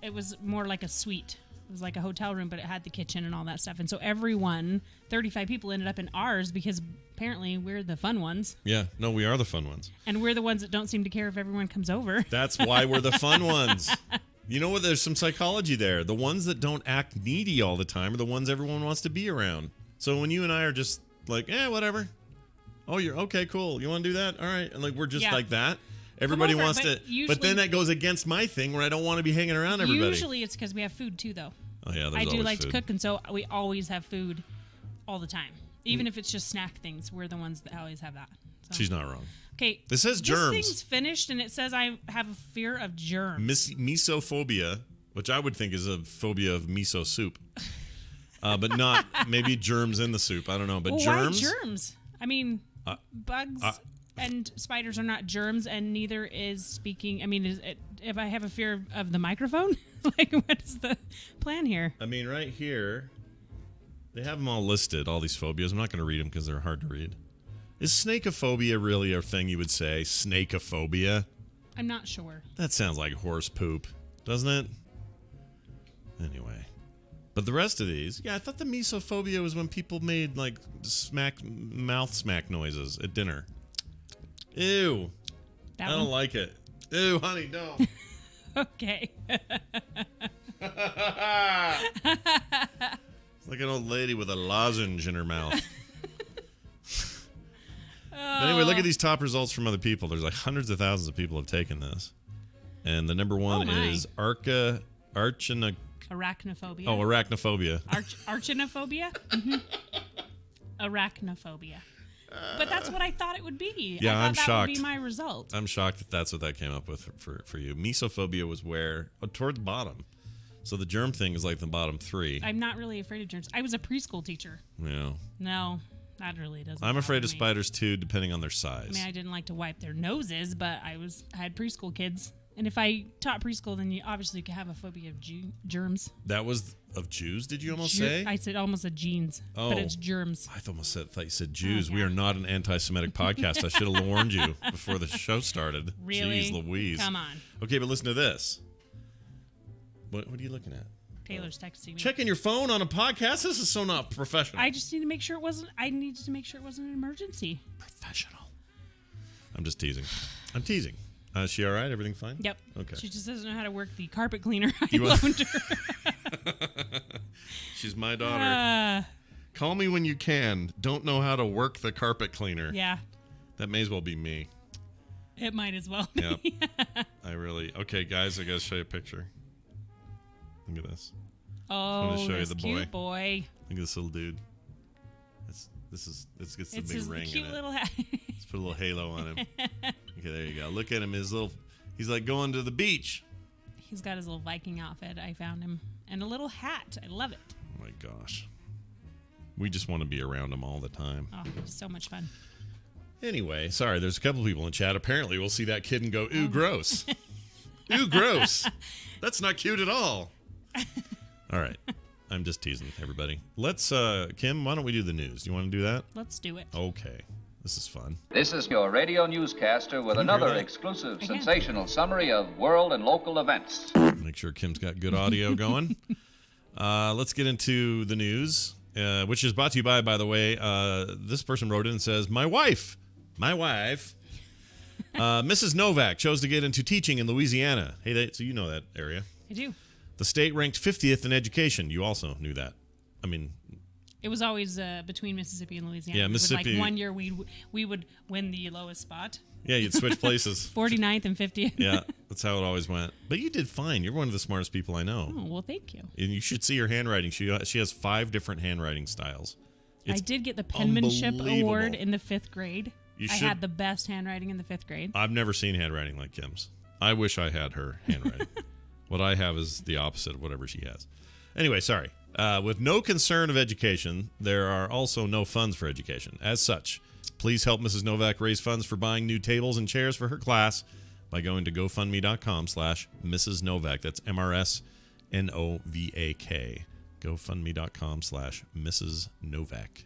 it was more like a suite. It was like a hotel room, but it had the kitchen and all that stuff. And so everyone, 35 people, ended up in ours because apparently we're the fun ones. yeah. No, we are the fun ones. And we're the ones that don't seem to care if everyone comes over. That's why we're the fun ones. You know what? There's some psychology there. The ones that don't act needy all the time are the ones everyone wants to be around. So when you and I are just like, whatever. Oh, you're okay, cool. You want to do that? All right. And like we're just Yeah. like that. Everybody over, wants but to. usually- But then that goes against my thing where I don't want to be hanging around everybody. Usually it's because we have food too, though. Oh yeah, there's I do always like food. to cook, and so we always have food all the time. Even if it's just snack things, we're the ones that always have that. So. She's not wrong. Okay. It says germs. This thing's finished, and it says I have a fear of germs. Misophobia, which I would think is a phobia of miso soup. But not maybe germs in the soup. I don't know. But well, germs? Why germs? I mean, bugs and spiders are not germs, and neither is speaking. I mean, if I have a fear of the microphone, like, what is the plan here? I mean, right here, they have them all listed, all these phobias. I'm not going to read them because they're hard to read. Is snakeophobia really a thing you would say? Snakeophobia? I'm not sure. That sounds like horse poop, doesn't it? Anyway. But the rest of these, yeah, I thought the misophobia was when people made, like, mouth smack noises at dinner. Ew. I don't like it. Ew, honey, don't. Okay. It's like an old lady with a lozenge in her mouth. But anyway, look at these top results from other people. There's like hundreds of thousands of people have taken this. And the number one is arachnophobia. Arachnophobia. Oh, arachnophobia. Arachnophobia? Mm-hmm. Arachnophobia. But that's what I thought it would be. Yeah, I'm that shocked. would be my result. I'm shocked that's what that came up with for you. Misophobia was where? Toward the bottom. So the germ thing is like the bottom three. I'm not really afraid of germs. I was a preschool teacher. Yeah. No, that really doesn't. I'm afraid of me. spiders too, depending on their size. I mean, I didn't like to wipe their noses, but I had preschool kids. And if I taught preschool, then you obviously could have a phobia of germs. That was of Jews, did you almost say? I said almost a genes, but it's germs. I thought you said Jews. Oh, We yeah. are not an anti-Semitic podcast. I should have warned you before the show started. Really? Jeez Louise. Come on. Okay, but listen to this. What are you looking at? Taylor's texting me. Checking your phone on a podcast? This is so not professional. I just need to make sure it wasn't. I needed to make sure it wasn't an emergency. Professional. I'm just teasing. I'm teasing. Is she all right? Everything fine? Yep. Okay. She just doesn't know how to work the carpet cleaner I You want- loaned her. She's my daughter. Call me when you can. Don't know how to work the carpet cleaner. Yeah, That may as well be me. it might as well. Yep. Okay, guys, I gotta show you a picture. Look at this. Oh, show you this the cute boy. Look at this little dude. It's gets the It's big his ring cute in it. little hat. Let's put a little halo on him. Okay, there you go. Look at him. He's like going to the beach. He's got his little Viking outfit. I found him. And a little hat. I love it. Oh my gosh. We just want to be around him all the time. Oh, so much fun. Anyway, sorry, there's a couple people in chat. Apparently, we'll see that kid and go, Oh. ooh, gross. Ooh, gross. That's not cute at all. All right. I'm just teasing everybody. Let's, Kim, why don't we do the news? You want to do that? Let's do it. Okay. This is fun. This is your radio newscaster with Can you hear another that? exclusive I can. sensational summary of world and local events. Make sure Kim's got good audio going. Let's get into the news, which is brought to you by the way, this person wrote in and says, my wife, Mrs. Novak chose to get into teaching in Louisiana. Hey, so you know that area. I do. The state ranked 50th in education. You also knew that. I mean, It was always between Mississippi and Louisiana. Yeah, It would, Mississippi- Like 1 year we would win the lowest spot. yeah, you'd switch places. 49th and 50th. Yeah, that's how it always went. But you did fine. You're one of the smartest people I know. Oh, well, thank you. And you should see her handwriting. She has 5 different handwriting styles. It's I did get the penmanship unbelievable. award in the 5th grade. You I should- had the best handwriting in the 5th grade. I've never seen handwriting like Kim's. I wish I had her handwriting. What I have is the opposite of whatever she has. Anyway, sorry. With no concern of education, there are also no funds for education. As such, please help Mrs. Novak raise funds for buying new tables and chairs for her class by going to GoFundMe.com/Mrs. Novak. That's MRSNOVAK. GoFundMe.com/Mrs. Novak.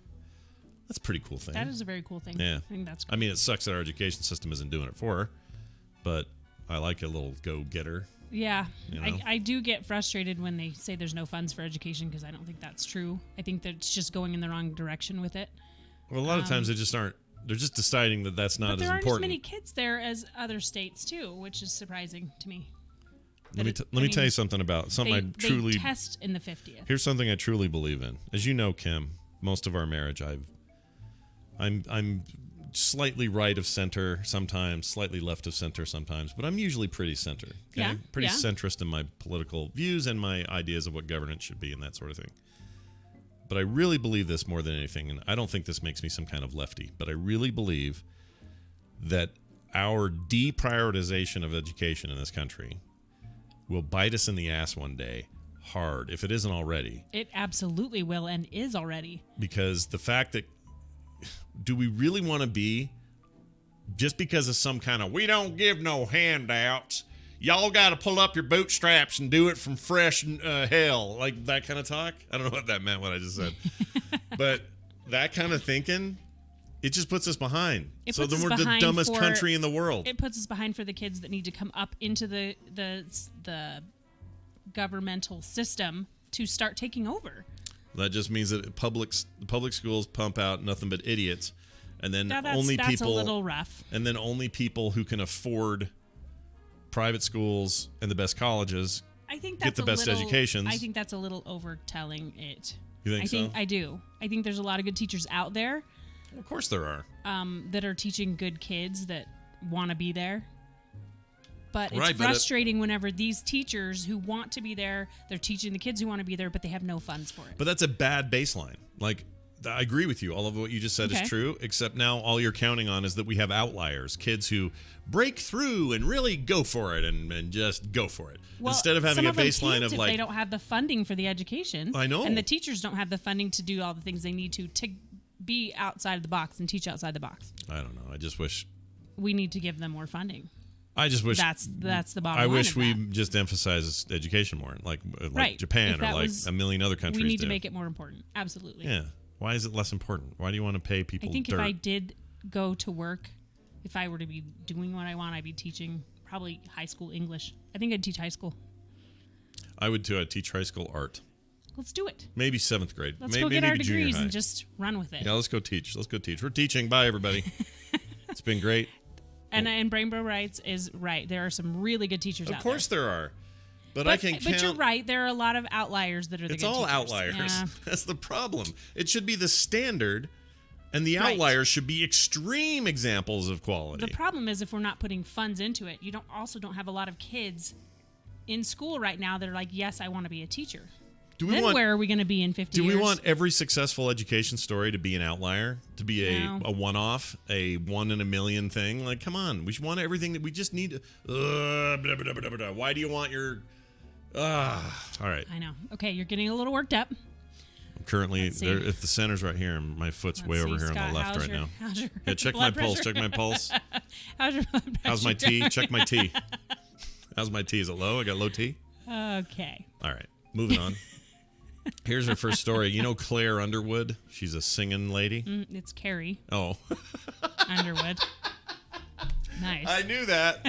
That's a pretty cool thing. That is a very cool thing. Yeah. I think that's I cool. mean, it sucks that our education system isn't doing it for her, but I like a little go-getter. Yeah. You know? I do get frustrated when they say there's no funds for education because I don't think that's true. I think that it's just going in the wrong direction with it. Well, a lot of times they just aren't. They're just deciding that that's not But there as aren't important. as many kids there as other states too, which is surprising to me. Let me tell you something about something They I truly. test in the 50th. Here's something I truly believe in. As you know, Kim, most of our marriage, I'm slightly right of center sometimes, slightly left of center sometimes, but I'm usually pretty center. Okay? Yeah, Pretty yeah. centrist in my political views and my ideas of what governance should be and that sort of thing. But I really believe this more than anything, and I don't think this makes me some kind of lefty, but I really believe that our deprioritization of education in this country will bite us in the ass one day hard, if it isn't already. It absolutely will and is already. Because the fact that, do we really want to be, just because of some kind of, we don't give no handouts, y'all got to pull up your bootstraps and do it from fresh hell, like that kind of talk? I don't know what that meant, what I just said. But that kind of thinking, it just puts us behind. So then we're the dumbest country in the world. It puts us behind for the kids that need to come up into the governmental system to start taking over. That just means that public schools pump out nothing but idiots, and then that's a little rough. And then only people who can afford private schools and the best colleges get the best educations. I think that's a little overtelling it. You think so? I do. I think there's a lot of good teachers out there. Of course there are. That are teaching good kids that want to be there. But it's right, frustrating whenever these teachers who want to be there, they're teaching the kids who want to be there, but they have no funds for it. But that's a bad baseline. Like, I agree with you. All of what you just said is true, except now all you're counting on is that we have outliers, kids who break through and really go for it and just go for it. Well, instead of having a baseline of if like, they don't have the funding for the education. I know. And the teachers don't have the funding to do all the things they need to be outside of the box and teach outside the box. I don't know. I just wish we need to give them more funding. I just wish that's the bottom line. I wish we just emphasize education more, like right. Japan or like a million other countries. We need to make it more important. Absolutely. Yeah. Why is it less important? Why do you want to pay people? I think dirt? If I did go to work, if I were to be doing what I want, I'd be teaching probably high school English. I think I'd teach high school. I would too. I'd teach high school art. Let's do it. Maybe 7th grade. Let's maybe go get our junior degrees high. and just run with it. Yeah, let's go teach. We're teaching. Bye, everybody. It's been great. And Brainbow Writes is right. There are some really good teachers out there. Of course there are. But I can count. But you're right. There are a lot of outliers that are the It's good all teachers. outliers. Yeah. That's the problem. It should be the standard, and the outliers should be extreme examples of quality. The problem is if we're not putting funds into it, you don't have a lot of kids in school right now that are like, yes, I want to be a teacher. Where are we going to be in 50 years? Do we want every successful education story to be an outlier, to be a one-off, a one in a million thing? Like, come on. We want everything that we just need. Blah, blah, blah, blah, blah. Why do you want your... all right. I know. Okay, you're getting a little worked up. I'm currently, if the center's right here, and my foot's way over here on the left right now. Yeah, check my pulse. Check my pulse. How's your blood pressure? How's my T? Check my T. How's my T? Is it low? I got low T? Okay. All right. Moving on. Here's our first story. You know Claire Underwood? She's a singing lady. It's Carrie. Oh. Underwood. Nice. I knew that.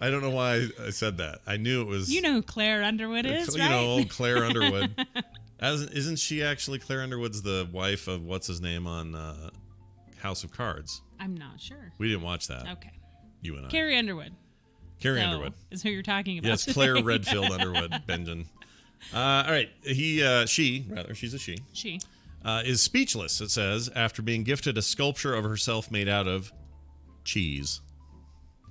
I don't know why I said that. I knew it was... You know who Claire Underwood is, right? You know, old Claire Underwood. Isn't she actually... Claire Underwood's the wife of what's-his-name on House of Cards? I'm not sure. We didn't watch that. Okay. You and I. Carrie Underwood. Carrie Underwood. Is who you're talking about. Yes, Claire Redfield Underwood, Benjamin. All right. She's a she. She. Is speechless, it says, after being gifted a sculpture of herself made out of cheese.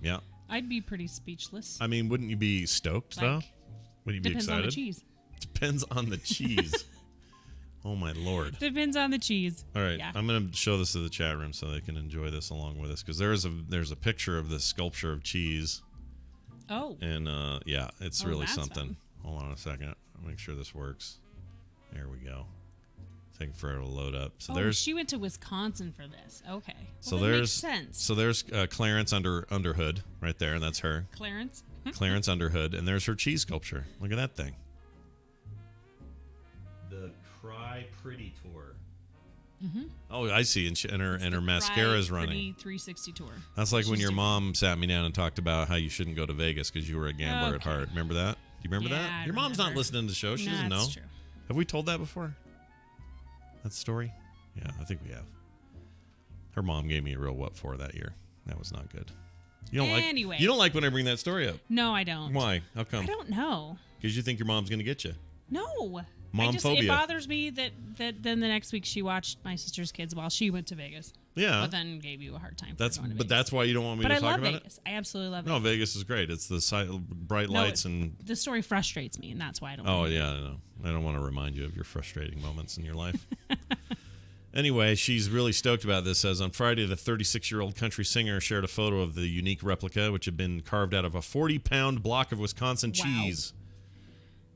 Yeah. I'd be pretty speechless. I mean, wouldn't you be stoked, though? Would you be Depends excited? on the cheese. Depends on the cheese. Oh, my Lord. Depends on the cheese. All right. Yeah. I'm going to show this to the chat room so they can enjoy this along with us, because there's a picture of this sculpture of cheese. Oh. And, yeah, it's really that's something. fun. Hold on a second. I'll make sure this works. There we go. Taking forever to load up. So she went to Wisconsin for this. Okay. So that there's makes sense. So there's Clarence Underhood right there, and that's her. Clarence. Clarence Underhood, and there's her cheese sculpture. Look at that thing. The Cry Pretty Tour. Mm-hmm. Oh, I see. And her mascara's running. Pretty 360 tour. That's like when your mom sat me down and talked about how you shouldn't go to Vegas because you were a gambler at heart. Remember that? Do you remember that? Your mom's not listening to the show. She doesn't know. That's true. Have we told that before? That story? Yeah, I think we have. Her mom gave me a real what for that year. That was not good. You don't like when I bring that story up. No, I don't. Why? How come? I don't know. Because you think your mom's going to get you. No. Momphobia. It bothers me that then the next week she watched My Sister's Kids while she went to Vegas. Yeah. But then gave you a hard time for going to Vegas. But that's why you don't want me to talk about it? But I love Vegas. I absolutely love No, Vegas. Vegas is great. It's the bright lights and... The story frustrates me, and that's why I don't Oh, yeah, I know. I don't want to remind you of your frustrating moments in your life. Anyway, she's really stoked about this. Says on Friday, the 36-year-old country singer shared a photo of the unique replica, which had been carved out of a 40-pound block of Wisconsin cheese.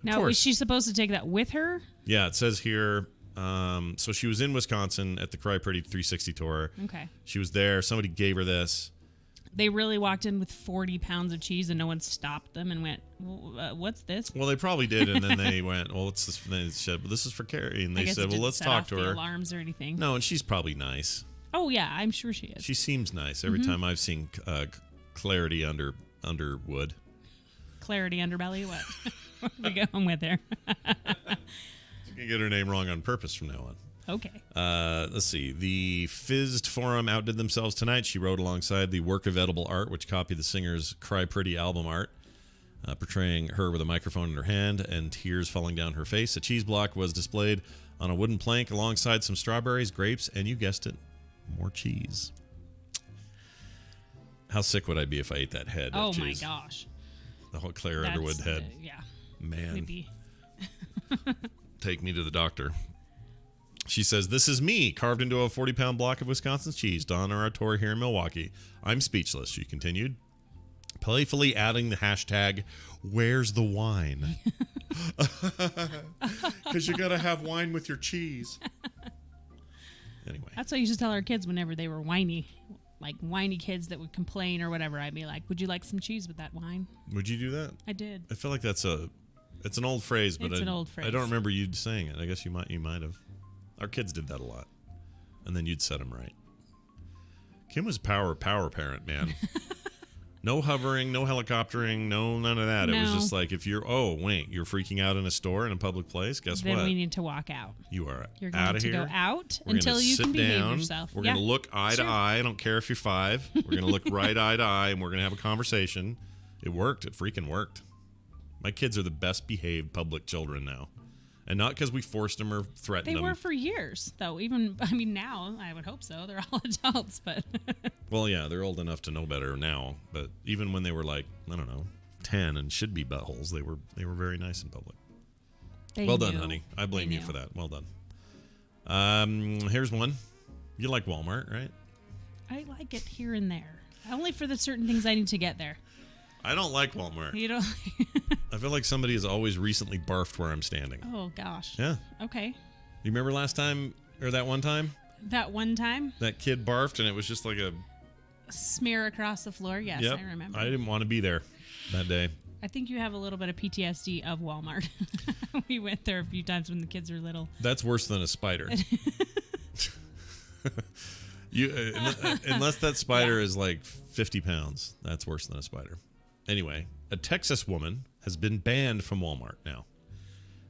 Now, was she supposed to take that with her? Yeah, it says here. So she was in Wisconsin at the Cry Pretty 360 tour. Okay. She was there. Somebody gave her this. They really walked in with 40 pounds of cheese and no one stopped them and went, what's this? Well, they probably did, and then they went, well, what's this? They said, well, this is for Carrie. And they said, well, let's talk to her. Alarms or anything. No, and she's probably nice. Oh, yeah, I'm sure she is. She seems nice. Every time I've seen Clarity Underwood. Clarity Underbelly? What? What are we going with there? You can get her name wrong on purpose from now on. Okay. Let's see. The Fizzed Forum outdid themselves tonight. She wrote alongside the work of edible art, which copied the singer's Cry Pretty album art, portraying her with a microphone in her hand and tears falling down her face. A cheese block was displayed on a wooden plank alongside some strawberries, grapes, and you guessed it, more cheese. How sick would I be if I ate that head Oh, of cheese? my gosh. The whole Claire Underwood head. Yeah. Man. Maybe. Take me to the doctor. She says, this is me, carved into a 40-pound block of Wisconsin cheese on our tour here in Milwaukee. I'm speechless, she continued, playfully adding the hashtag, where's the wine? Because you got to have wine with your cheese. Anyway. That's what I used to tell our kids whenever they were whiny. Like whiny kids that would complain or whatever. I'd be like, would you like some cheese with that wine? Would you do that? I did. I feel like it's an old phrase, but It's an old phrase. I don't remember you saying it. I guess you might have. Our kids did that a lot. And then you'd set them right. Kim was power parent, man. No hovering, no helicoptering, none of that. It was No. just like, if you're you're freaking out in a store in a public place, guess Then what? we need to walk out. You are You're out going of to here. go out We're until gonna you sit can behave down. yourself. We're Yeah. going to look eye Sure. to eye. I don't care if you're 5. We're going to look right eye to eye, and we're going to have a conversation. It worked. It freaking worked. My kids are the best behaved public children now. And not because we forced them or threatened They them. were for years, though. Even, I mean, now, I would hope so. They're all adults, but... Well, yeah, they're old enough to know better now. But even when they were like, I don't know, 10 and should be buttholes, they were very nice in public. They Well done, knew. honey. I blame They you knew. for that. Well done. Here's one. You like Walmart, right? I like it here and there. Only for the certain things I need to get there. I don't like Walmart. You know? I feel like somebody has always recently barfed where I'm standing. Oh, gosh. Yeah. Okay. You remember last time, or that one time? That one time, That kid barfed and it was just like a... smear across the floor. Yes, Yep. I remember. I didn't want to be there that day. I think you have a little bit of PTSD of Walmart. We went there a few times when the kids were little. That's worse than a spider. Unless that spider is like 50 pounds, that's worse than a spider. Anyway, a Texas woman has been banned from Walmart now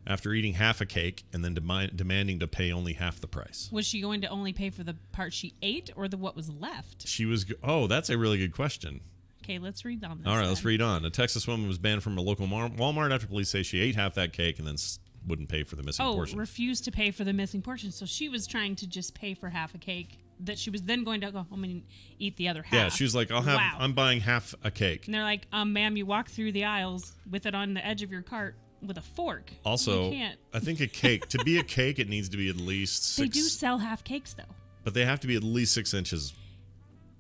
after eating half a cake and then demanding to pay only half the price. Was she going to only pay for the part she ate or the what was left? She was... Oh, that's a really good question. Okay, let's read on this. All right, let's then. read on. A Texas woman was banned from a local Walmart after police say she ate half that cake and then wouldn't pay for the missing portion. Refused to pay for the missing portion. So she was trying to just pay for half a cake that she was then going to go home and eat the other half. Yeah, she was like, Wow. I'm buying half a cake. And they're like, ma'am, you walk through the aisles with it on the edge of your cart with a fork. Also, You can't. I think a cake, to be a cake, it needs to be at least 6. They do sell half cakes, though. But they have to be at least 6 inches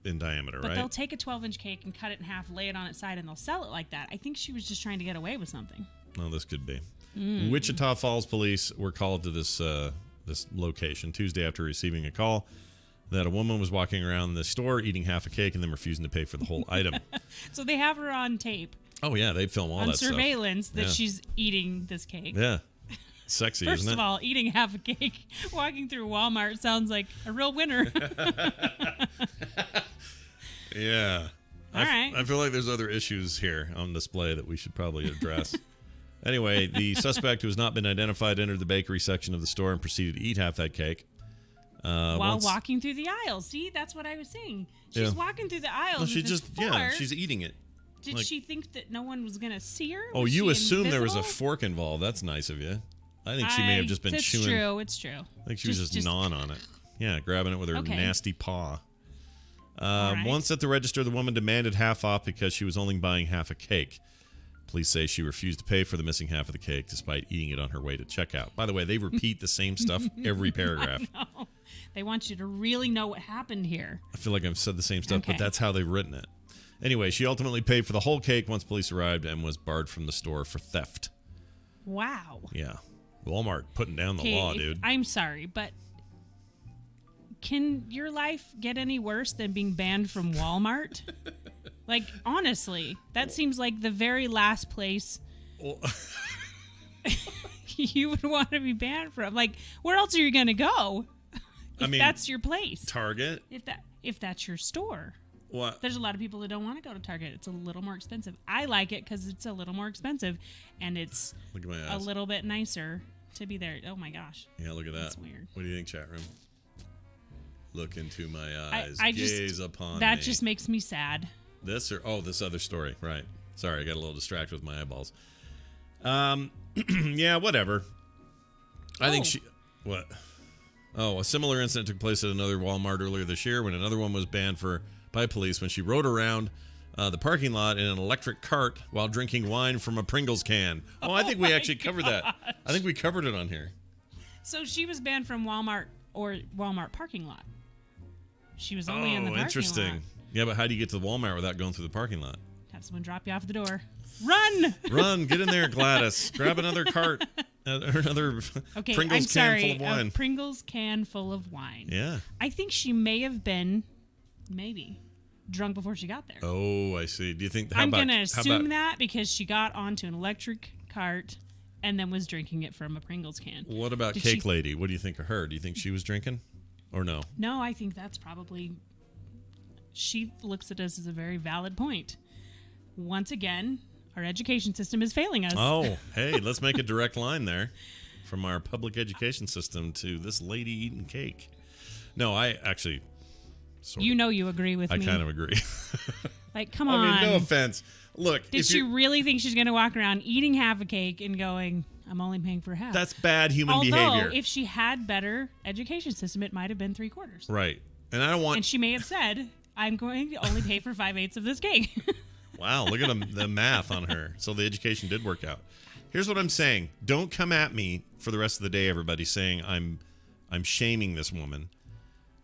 in diameter, But right? they'll take a 12-inch cake and cut it in half, lay it on its side, and they'll sell it like that. I think she was just trying to get away with something. No, this could be. Wichita Falls police were called to this location Tuesday after receiving a call that a woman was walking around the store eating half a cake and then refusing to pay for the whole item. So they have her on tape, Oh, yeah, they film all on that stuff. surveillance, that Yeah. she's eating this cake. Yeah. Sexy, First isn't it? of all, eating half a cake, walking through Walmart sounds like a real winner. Yeah. All right. I feel like there's other issues here on display that we should probably address. Anyway, the suspect, who has not been identified, entered the bakery section of the store and proceeded to eat half that cake. While walking through the aisles. See, that's what I was saying. She's Yeah. walking through the aisles. No, she with this just, fork. she's eating it. Did like- she think that no one was going to see her? Oh, Was you she assume there was a invisible? fork involved. That's nice of you. I think she may have just been it's chewing. True, it's true. I think she was just gnawing on it. Yeah, grabbing it with her Okay. nasty paw. All right. Once at the register, the woman demanded half off because she was only buying half a cake. Police say she refused to pay for the missing half of the cake despite eating it on her way to checkout. By the way, they repeat the same stuff every paragraph. They want you to really know what happened here. I feel like I've said the same stuff, but Okay. that's how they've written it. Anyway, she ultimately paid for the whole cake once police arrived and was barred from the store for theft. Wow. Yeah. Walmart putting down the Okay, law, dude. I'm sorry, but can your life get any worse than being banned from Walmart? Like, honestly, that seems like the very last place you would want to be banned from. Like, where else are you going to go if that's your place? Target? If that's your store. What? There's a lot of people that don't want to go to Target. It's a little more expensive. I like it because it's a little more expensive, and it's Look at my a eyes. little bit nicer to be there. Oh my gosh. Yeah, look at that. That's weird. What do you think, chat room? Look into my eyes. I Gaze just upon that me. just makes me sad. This or this other story, right? Sorry, I got a little distracted with my eyeballs. Yeah, whatever. I think she. What? Oh, a similar incident took place at another Walmart earlier this year when another one was banned by police when she rode around the parking lot in an electric cart while drinking wine from a Pringles can. Oh, I think we actually covered that. I think we covered it on here. So she was banned from Walmart or Walmart parking lot. She was only in the Oh, parking interesting. lot. Yeah, but how do you get to the Walmart without going through the parking lot? Have someone drop you off at the door. Run! Run, get in there, Gladys. Grab another cart, another Okay, Pringles I'm sorry. can full of wine. A Pringles can full of wine. Yeah. I think she may have been, maybe, drunk before she got there. Oh, I see. Do you think? I'm going to assume that because she got onto an electric cart and then was drinking it from a Pringles can. What about Did Cake she- Lady? What do you think of her? Do you think she was drinking, or no? No, I think that's probably. She looks at us as a very valid point. Once again, our education system is failing us. Oh, hey, let's make a direct line there from our public education system to this lady eating cake. No, I actually. You know you agree with I me. kind of agree. Like, come on. I mean, no offense. Look, Did if she you- really think she's going to walk around eating half a cake and going, I'm only paying for half? that's bad human Although, behavior. if she had better education system, it might have been 3/4. Right. And I don't want. And she may have said, I'm going to only pay for 5/8 of this cake. Wow, look at the math on her. So the education did work out. Here's what I'm saying. Don't come at me for the rest of the day, everybody, saying I'm shaming this woman.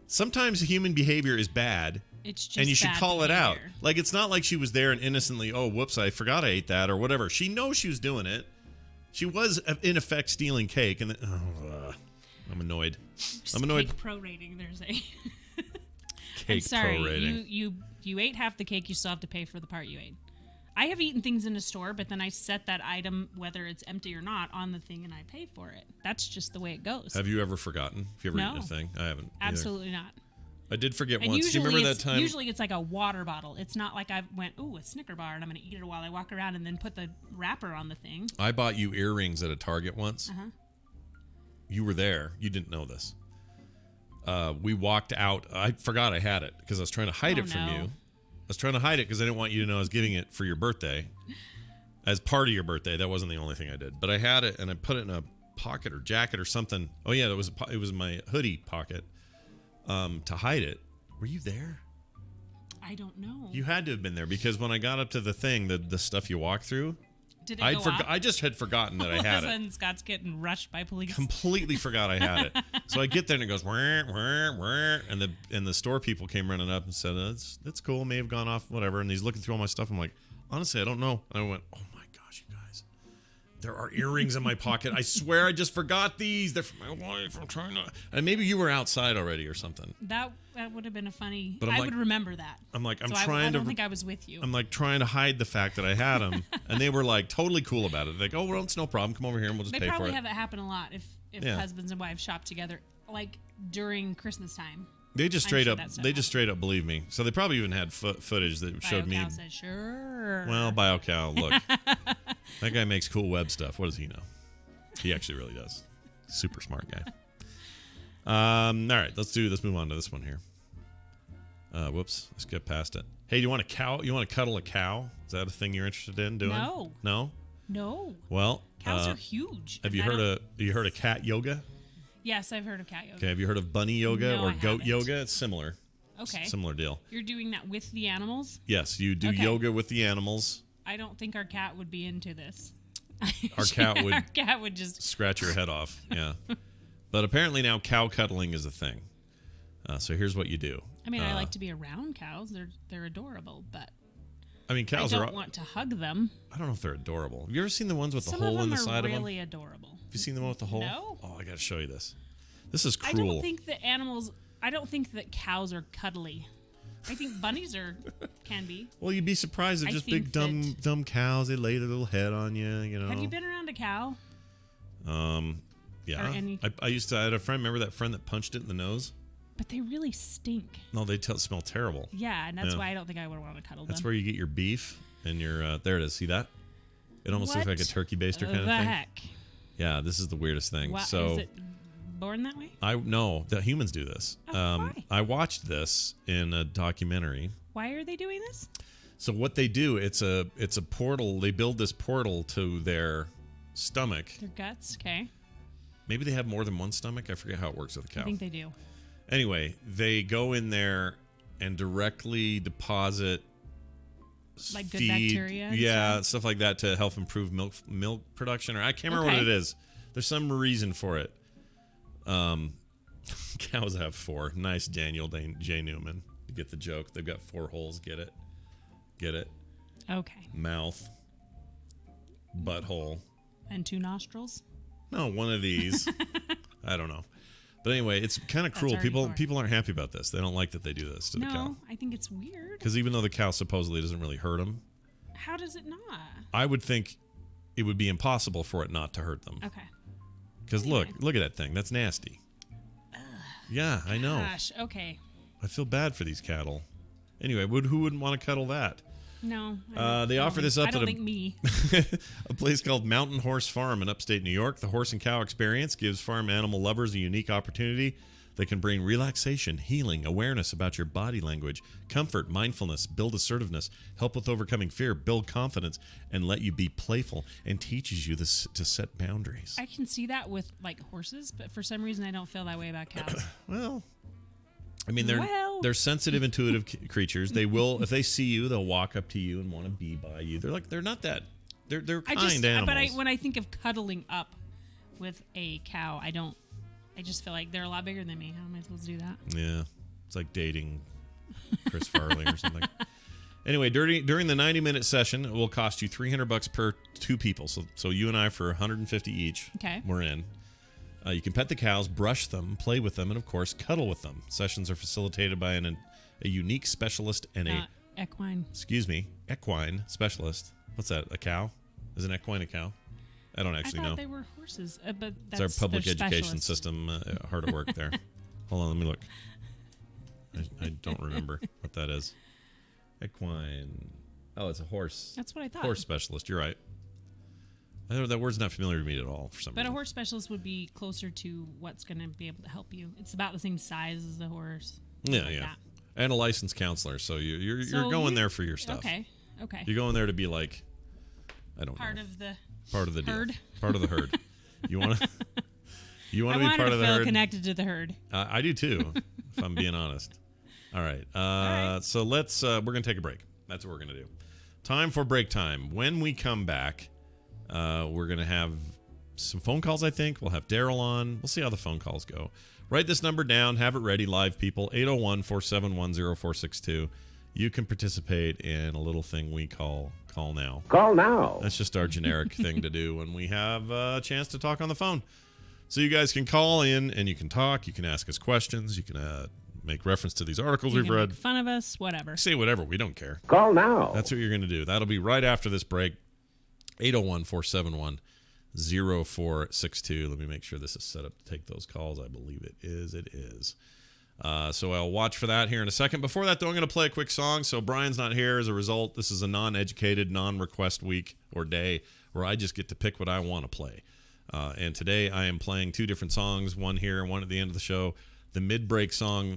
Sometimes human behavior is bad, It's just and you should bad call it out. behavior. Like, it's not like she was there and innocently, oh, whoops, I forgot I ate that or whatever. She knows she was doing it. She was, in effect, stealing cake. And then, I'm annoyed. I'm annoyed. Cake prorating, there's a... Cake I'm sorry, prorating. you ate half the cake, you still have to pay for the part you ate. I have eaten things in a store, but then I set that item, whether it's empty or not, on the thing and I pay for it. That's just the way it goes. Have you ever forgotten? Have you ever No. eaten a thing? I haven't. either. Absolutely not. I did forget And once. Do you usually, remember that it's, time? usually it's like a water bottle. It's not like I went, ooh, a Snicker bar, and I'm going to eat it while I walk around and then put the wrapper on the thing. I bought you earrings at a Target once. Uh-huh. You were there. You didn't know this. We walked out. I forgot I had it because I was trying to hide Oh, it from no. you. I was trying to hide it because I didn't want you to know I was getting it for your birthday. As part of your birthday. That wasn't the only thing I did. But I had it and I put it in a pocket or jacket or something. Oh, yeah, it was my hoodie pocket to hide it. Were you there? I don't know. You had to have been there because when I got up to the thing, the stuff you walk through, Did it go off? I just had forgotten that I All had of a it. sudden, Scott's getting rushed by police. Completely forgot I had it. So I get there and it goes, wah, wah, wah, and the store people came running up and said, that's cool, may have gone off, whatever. And he's looking through all my stuff. I'm like, honestly, I don't know. And I went, oh my gosh, you guys, there are earrings in my pocket. I swear I just forgot these. They're for my wife. I'm trying to. And maybe you were outside already or something. That would have been a funny. But I'm I like- would remember that. I'm like, I'm So I trying to. don't think I was with you. I'm like trying to hide the fact that I had them, and they were like totally cool about it. Like, oh, well, it's no problem. Come over here and we'll just They pay for probably it. have it happen a lot if Yeah. husbands and wives shop together, like during Christmas time. They just I'm straight sure up. that stuff They just straight up believe me. So they probably even had footage that showed me. BioCow says, sure. Well, BioCow, look, that guy makes cool web stuff. What does he know? He actually really does. Super smart guy. All right, let's move on to this one here. Whoops, let's get past it. Hey, do you want a cow? You want to cuddle a cow? Is that a thing you're interested in doing? No. No. No. Well, Cows are huge. have and you I heard don't- of cat yoga? Yes, I've heard of cat yoga. Okay, have you heard of bunny yoga No, or I goat haven't. yoga? It's similar. Okay. Similar deal. You're doing that with the animals? Yes, you do Okay. yoga with the animals. I don't think our cat would be into this. Our cat would Our cat would just. scratch your head off. Yeah. But apparently now cow cuddling is a thing. So here's what you do. I mean, I like to be around cows. They're adorable, but I mean, I cows don't are. want to hug them. I don't know if they're adorable. Have you ever seen the ones with the Some hole of them in the are side of them? really adorable. Have you seen the one with the hole? No. Oh, I got to show you this. This is I cruel. don't think that I don't think that cows are cuddly. I think bunnies can be. Well, you'd be surprised. They're I just think big, dumb cows. They lay their little head on you. You know. Have you been around a cow? Yeah. Or any- I used to. I had a friend. Remember that friend that punched it in the nose? But they really stink. No, they smell terrible. Yeah, and that's Yeah. why I don't think I would want to cuddle That's them. where you get your beef and your. There it is. See that? It almost looks What like a turkey baster kind of the thing. heck? Yeah, this is the weirdest thing. Why, So is it born that way? I no, the humans do this. Oh, why? I watched this in a documentary. Why are they doing this? So what they do, it's a portal. They build this portal to their stomach. Their guts? Okay. Maybe they have more than one stomach. I forget how it works with a cow. I think they do. Anyway, they go in there and directly deposit Like good bacteria and yeah, stuff like that to help improve milk production. Or I can't remember what Okay. it is. There's some reason for it. Cows have 4. Nice, Daniel J. Newman. You get the joke. They've got 4 holes. Get it? Get it? Okay. Mouth. Butthole. And 2 nostrils? No, one of these. I don't know. But anyway, it's kind of cruel. already People 4. people aren't happy about this. They don't like that they do this to the cow. No, I think it's weird. Because even though the cow supposedly doesn't really hurt them, How does it not? I would think it would be impossible for it not to hurt them. Okay. Because look at that thing. That's nasty. Yeah, I know. Gosh, okay. I feel bad for these cattle. Anyway, who wouldn't want to cuddle that? No. They offer this up I don't at think me. a place called Mountain Horse Farm in upstate New York. The horse and cow experience gives farm animal lovers a unique opportunity that can bring relaxation, healing, awareness about your body language, comfort, mindfulness, build assertiveness, help with overcoming fear, build confidence, and let you be playful, and teaches you this to set boundaries. I can see that with like horses, but for some reason I don't feel that way about cows. Well, I mean, Well. they're sensitive, intuitive creatures. They will, if they see you, they'll walk up to you and want to be by you. They're not that. They're kind animals. But when I think of cuddling up with a cow, I just feel like they're a lot bigger than me. How am I supposed to do that? Yeah, it's like dating Chris Farley or something. Anyway, during the 90-minute session, it will cost you $300 per 2 people. So you and I for 150 each. Okay. We're in. You can pet the cows, brush them, play with them, and of course, cuddle with them. Sessions are facilitated by a unique specialist and Equine. equine specialist. What's that? A cow? Is an equine a cow? I don't actually I thought know. they were horses, but It's that's our public their education specialist. system hard at work there. Hold on, let me look. I don't remember what that is. Equine. Oh, it's a horse. That's what I thought. Horse specialist. You're right. I know that word's not familiar to me at all for some But a reason. horse specialist would be closer to what's going to be able to help you. It's about the same size as the horse. Yeah, like yeah. that. And a licensed counselor, so you're going there for your stuff. Okay. You're going there to be like, I don't Part know, of the part of the deal. herd. Part of the herd. You want to I be wanted part to of the feel herd? connected to the herd. I do too, if I'm being honest. All right. right. So let's. We're gonna take a break. That's what we're gonna do. Time for break time. When we come back, we're gonna have some phone calls. I think we'll have Daryl on. We'll see how the phone calls go. Write this number down. Have it ready. Live people. 801-471-0462. You can participate in a little thing we call Call Now. Call now. That's just our generic thing to do when we have a chance to talk on the phone. So you guys can call in and you can talk. You can ask us questions. You can make reference to these articles You we've can read. make fun of us, whatever. Say whatever. We don't care. Call now. That's what you're going to do. That'll be right after this break. 801-471-0462. Let me make sure this is set up to take those calls. I believe it is. It is. So I'll watch for that here in a second. Before that, though, I'm going to play a quick song. So Brian's not here as a result. This is a non-educated, non-request week or day where I just get to pick what I want to play. And today I am playing 2 different songs, one here and one at the end of the show. The mid-break song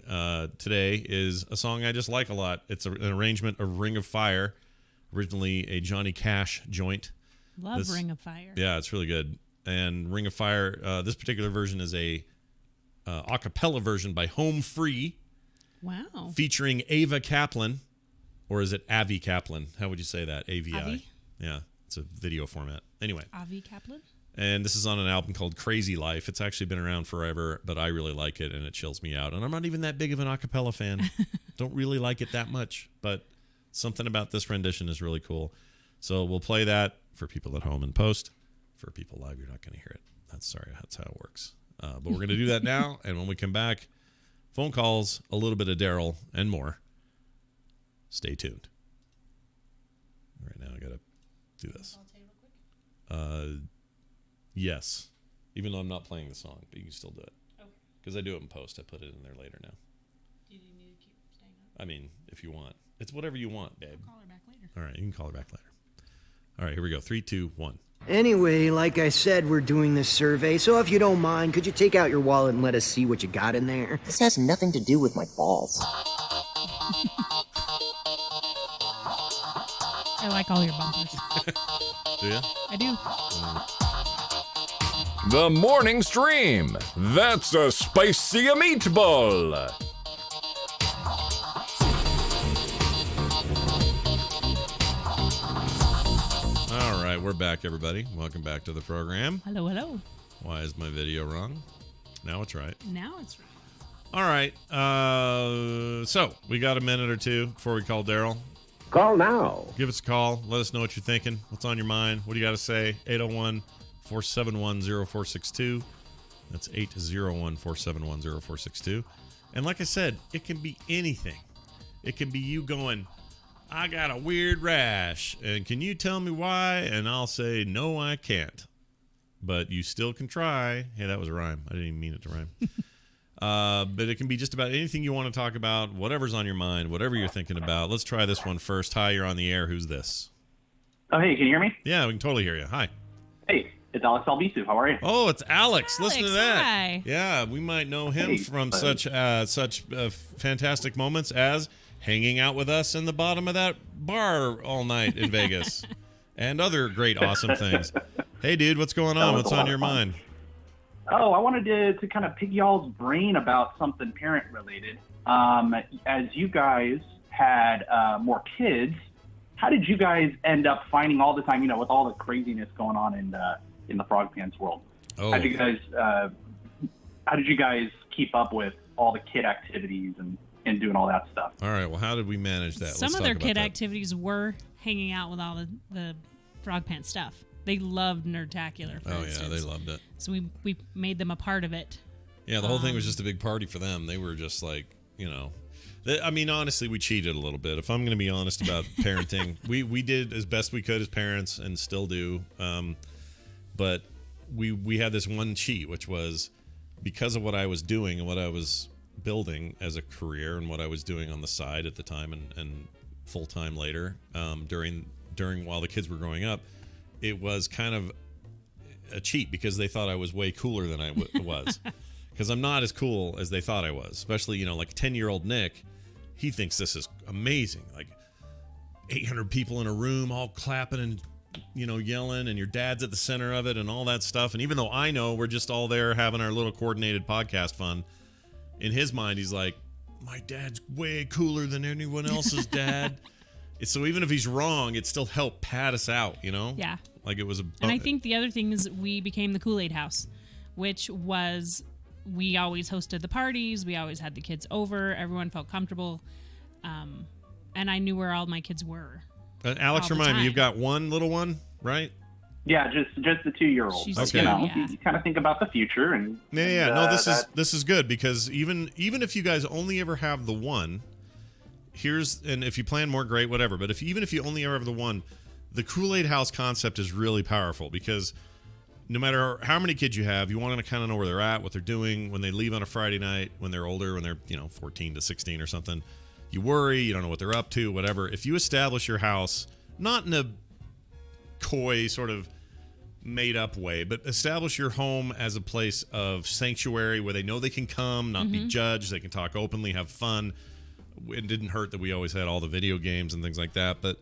today is a song I just like a lot. It's an arrangement of Ring of Fire, originally a Johnny Cash joint. Love Ring of Fire. Yeah, it's really good. And Ring of Fire, this particular version is a a cappella version by Home Free, Wow. featuring Ava Kaplan, or is it Avi Kaplan? How would you say that? AVI. Avi? Yeah, it's a video format. Anyway, Avi Kaplan? And this is on an album called Crazy Life. It's actually been around forever, but I really like it, and it chills me out. And I'm not even that big of an a cappella fan. Don't really like it that much, but something about this rendition is really cool. So we'll play that for people at home in post. For people live, you're not going to hear it. That's how it works. But we're going to do that now, and when we come back, phone calls, a little bit of Daryl, and more. Stay tuned. Right now, I got to do this. Yes. Even though I'm not playing the song, but you can still do it. Okay. Because I do it in post. I put it in there later now. Do you need to keep staying on? I mean, if you want. It's whatever you want, babe. I'll call her back later. All right, you can call her back later. All right, here we go. 3, 2, 1. Anyway, like I said, we're doing this survey, so if you don't mind, could you take out your wallet and let us see what you got in there? This has nothing to do with my balls. I like all your bumpers. Do you? I do. The morning stream. That's a spicy meatball. All right, we're back, everybody. Welcome back to the program. Hello, hello. Why is my video wrong? Now it's right. Now it's right. All right. So we got a minute or two before we call Daryl. Call now. Give us a call. Let us know what you're thinking. What's on your mind? What do you got to say? 801-471-0462. That's 801-471-0462. And like I said, it can be anything. It can be you going, I got a weird rash, and can you tell me why? And I'll say, no, I can't. But you still can try. Hey, that was a rhyme. I didn't even mean it to rhyme. But it can be just about anything you want to talk about, whatever's on your mind, whatever you're thinking about. Let's try this one first. Hi, you're on the air. Who's this? Oh, hey, can you hear me? Yeah, we can totally hear you. Hi. Hey, it's Alex Albisu. How are you? Oh, it's Alex. Listen to that. Hi. Yeah, we might know him from such fantastic moments as hanging out with us in the bottom of that bar all night in Vegas and other great, awesome things. Hey, dude, what's going on? What's on your mind? Oh, I wanted to kind of pick y'all's brain about something parent-related. As you guys had more kids, how did you guys end up finding all the time, with all the craziness going on in the Frog Pants world? Oh. How did you guys keep up with all the kid activities and doing all that stuff? All right, well, how did we manage that? Some of their kid activities were hanging out with all the Frog Pants stuff. They loved Nerdtacular, for instance. Yeah, they loved it. So we made them a part of it. Yeah, the whole thing was just a big party for them. They were just like, I mean, honestly, we cheated a little bit. If I'm going to be honest about parenting, we did as best we could as parents and still do. But we had this one cheat, which was because of what I was doing and what I was building as a career and what I was doing on the side at the time and full time later, during while the kids were growing up. It was kind of a cheat because they thought I was way cooler than I was. Because I'm not as cool as they thought I was. Especially, like 10-year-old Nick, he thinks this is amazing. Like 800 people in a room all clapping and, yelling, and your dad's at the center of it and all that stuff. And even though I know we're just all there having our little coordinated podcast fun, in his mind, he's like, my dad's way cooler than anyone else's dad. So even if he's wrong, it still helped pad us out, Yeah. Like it was a... And I think the other thing is we became the Kool-Aid house, which was we always hosted the parties. We always had the kids over. Everyone felt comfortable. And I knew where all my kids were. Alex, remind me, you've got one little one, right? Yeah, just the 2-year-old. She's Okay. You kind of think about the future and... Yeah. No, this is good because even if you guys only ever have the one, and if you plan more, great, whatever. But even if you only ever have the one, the Kool-Aid House concept is really powerful because no matter how many kids you have, you want to kind of know where they're at, what they're doing when they leave on a Friday night, when they're older, when they're 14 to 16 or something. You worry, you don't know what they're up to, whatever. If you establish your house, not in a coy sort of made up way, but establish your home as a place of sanctuary where they know they can come, not be judged, they can talk openly, have fun. It didn't hurt that we always had all the video games and things like that, but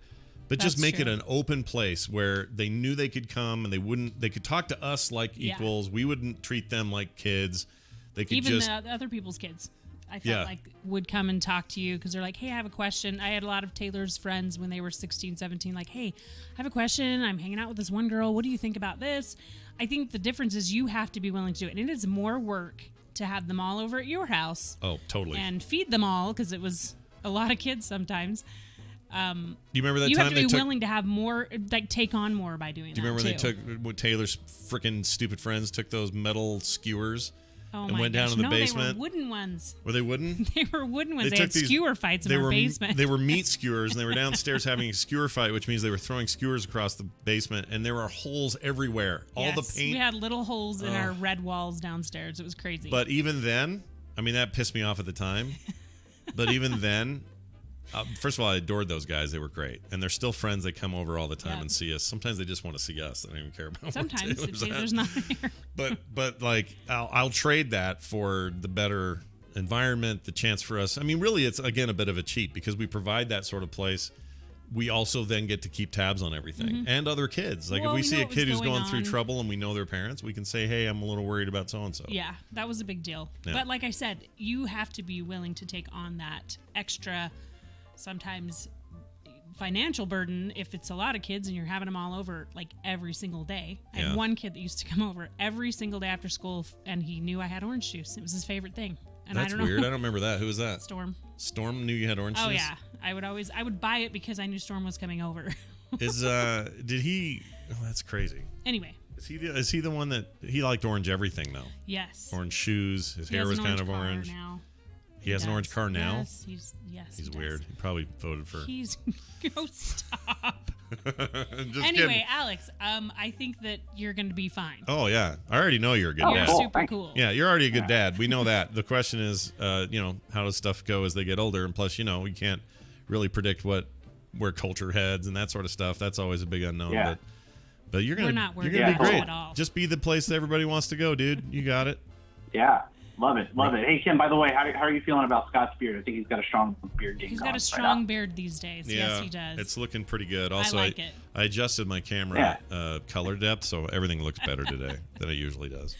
just make it an open place where they knew they could come and they could talk to us like equals. We wouldn't treat them like kids. They could Even the other people's kids. I felt Yeah. like would come and talk to you because they're like, hey, I have a question. I had a lot of Taylor's friends when they were 16, 17, like, hey, I have a question. I'm hanging out with this one girl. What do you think about this? I think the difference is you have to be willing to do it. And it is more work to have them all over at your house. Oh, totally. And feed them all because it was a lot of kids sometimes. Do you remember that You time have to they be took? willing to have more, like take on more by doing Do you that remember they too. took when Taylor's freaking stupid friends took those metal skewers Oh and my went gosh. down to the No, basement? they were wooden ones. Were they wooden? They were wooden ones. They took had skewer fights in they our were, basement. They were meat skewers, and they were downstairs having a skewer fight, which means they were throwing skewers across the basement, and there were holes everywhere. All the Yes, paint. we had little holes in our red walls downstairs. It was crazy. But even then, I mean, that pissed me off at the time. But even then, first of all, I adored those guys. They were great. And they're still friends. They come over all the time Yeah. and see us. Sometimes they just want to see us. They don't even care about sometimes what if Taylor's at. Taylor's not here. But like, I'll trade that for the better environment, the chance for us. I mean, really, it's, again, a bit of a cheat because we provide that sort of place. We also then get to keep tabs on everything and other kids. Like, Well, if we we see know a what was kid who's going going through on. trouble and we know their parents, we can say, hey, I'm a little worried about so-and-so. Yeah, that was a big deal. Yeah. But like I said, you have to be willing to take on that extra, sometimes financial burden if it's a lot of kids and you're having them all over like every single day. I Yeah. had one kid that used to come over every single day after school and he knew I had orange juice. It was his favorite thing. And That's I don't weird. I know. don't remember that. Who was that? Storm. Storm knew you had orange Oh juice? yeah. I would buy it because I knew Storm was coming over. Did he? Oh, that's crazy. Anyway, Is he the one that he liked orange everything though? yes. Orange shoes. His He hair has was an kind of car orange. now. He has an orange does. car now. Yes, He's he does. weird. He probably voted for. He's go stop. Just Anyway, kidding. Alex, I think that you're going to be fine. Oh yeah, I already know you're a good Oh, You're dad. cool. super Thanks. cool. Yeah, you're already a good dad. We know that. The question is, how does stuff go as they get older? And plus, we can't really predict where culture heads and that sort of stuff. That's always a big unknown. Yeah. But you're gonna, We're not you're worried gonna be about great. it at all. Just be the place that everybody wants to go, dude. You got it. Yeah. Love it. Love it. Hey, Kim, by the way, how are you feeling about Scott's beard? I think he's got a strong beard game. He's going got a right strong now. beard these days. Yeah, Yes, he does. It's looking pretty good. Also, like it. I adjusted my camera color depth, so everything looks better today than it usually does.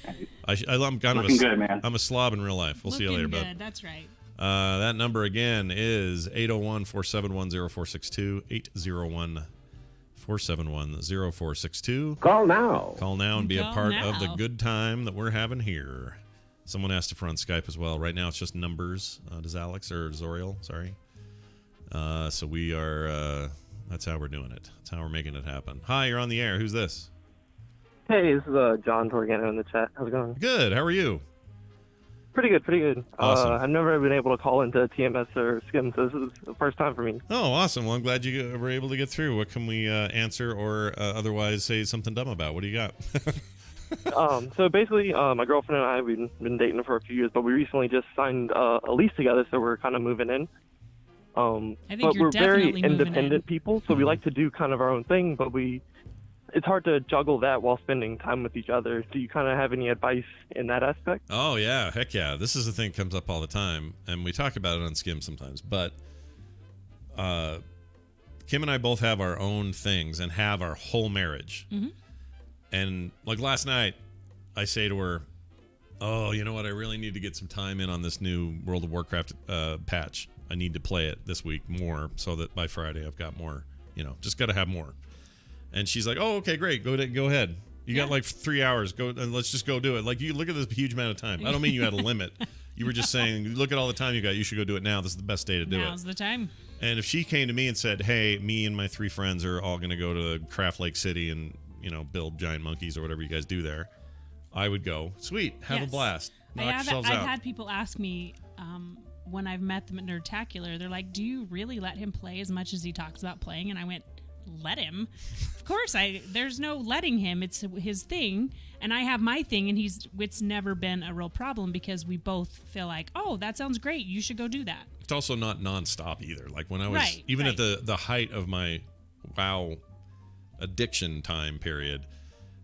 I'm kind Looking of good, man. I'm a slob in real life. We'll see you later, Looking bud. good. That's right. That number again is 801-471-0462, 801-471-0462. Call now. Call now and be a Call part of the now. good time that we're having here. Someone asked if we're on Skype as well. Right now it's just numbers. Does Alex or Zoriel? Sorry. So we are, that's how we're doing it. That's how we're making it happen. Hi, you're on the air. Who's this? Hey, this is John Torgano in the chat. How's it going? Good. How are you? Pretty good, pretty good. Awesome. I've never been able to call into TMS or Skim, so this is the first time for me. Oh, awesome. Well, I'm glad you were able to get through. What can we answer or otherwise say something dumb about? What do you got? So basically, my girlfriend and I, we've been dating for a few years, but we recently just signed a lease together, so we're kind of moving in. I think but you're we're very definitely moving independent in. people, so we like to do kind of our own thing, but it's hard to juggle that while spending time with each other. Do you kind of have any advice in that aspect? Oh, yeah. Heck yeah. This is a thing that comes up all the time, and we talk about it on Skim sometimes. But Kim and I both have our own things and have our whole marriage. Mm-hmm. And like last night, I say to her, oh, you know what? I really need to get some time in on this new World of Warcraft patch. I need to play it this week more so that by Friday I've got more, just got to have more. And she's like, oh, okay, great. Go ahead. You got like 3 hours. Go and let's just go do it. Like, you look at this huge amount of time. I don't mean you had a limit. You were just saying, look at all the time you got. You should go do it now. This is the best day to do Now's it. the time. And if she came to me and said, hey, me and my 3 friends are all going to go to Craft Lake City and, build giant monkeys or whatever you guys do there, I would go, sweet, have a Yes. blast. Knock yourselves I've out. had people ask me when I've met them at Nerdtacular, they're like, do you really let him play as much as he talks about playing? And I went, let him? Of course, there's no letting him. It's his thing, and I have my thing, and it's never been a real problem because we both feel like, oh, that sounds great. You should go do that. It's also not nonstop either. Like when I was, Right, even right. at the height of my WoW addiction time period,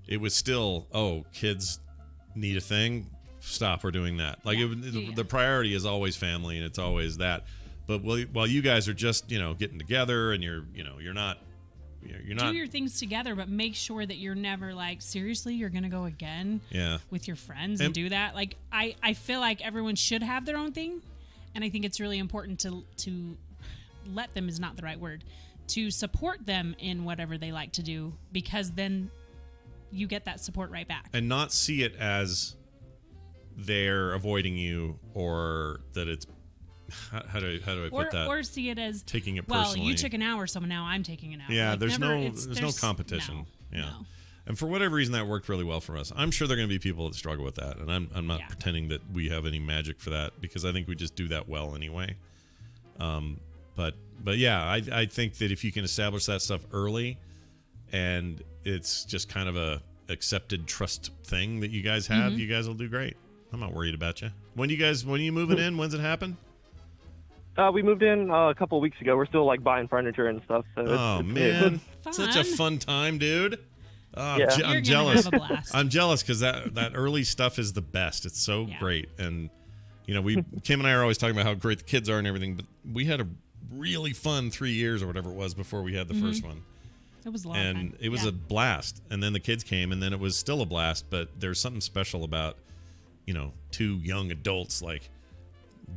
it was still, oh, kids need a thing. Stop, we're doing that. Like the priority is always family, and it's always that. But while you guys are just, getting together and you're not. Do your things together, but make sure that you're never like, seriously, you're going to go again Yeah. with your friends and do that. Like, I feel like everyone should have their own thing. And I think it's really important to let them is not the right word, to support them in whatever they like to do, because then you get that support right back. And not see it as they're avoiding you, or that it's how do I put that? Or see it as taking it well, personally. you took an hour, so now I'm taking an hour. Yeah, Like, there's never- no competition. No, Yeah. no. And for whatever reason, that worked really well for us. I'm sure there are going to be people that struggle with that, and I'm not pretending that we have any magic for that, because I think we just do that well anyway. But yeah, I think that if you can establish that stuff early, and it's just kind of a accepted trust thing that you guys have, you guys will do great. I'm not worried about you. When are you moving in? When's it happen? We moved in a couple of weeks ago. We're still like buying furniture and stuff. So Oh man, such a fun time, dude. Yeah. I'm jealous. I'm jealous because that early stuff is the best. It's so great, and Kim and I are always talking about how great the kids are and everything. But we had a really fun 3 years or whatever it was before we had the first one. It was a lot of fun. And it was a blast. And then the kids came, and then it was still a blast. But there's something special about two young adults like.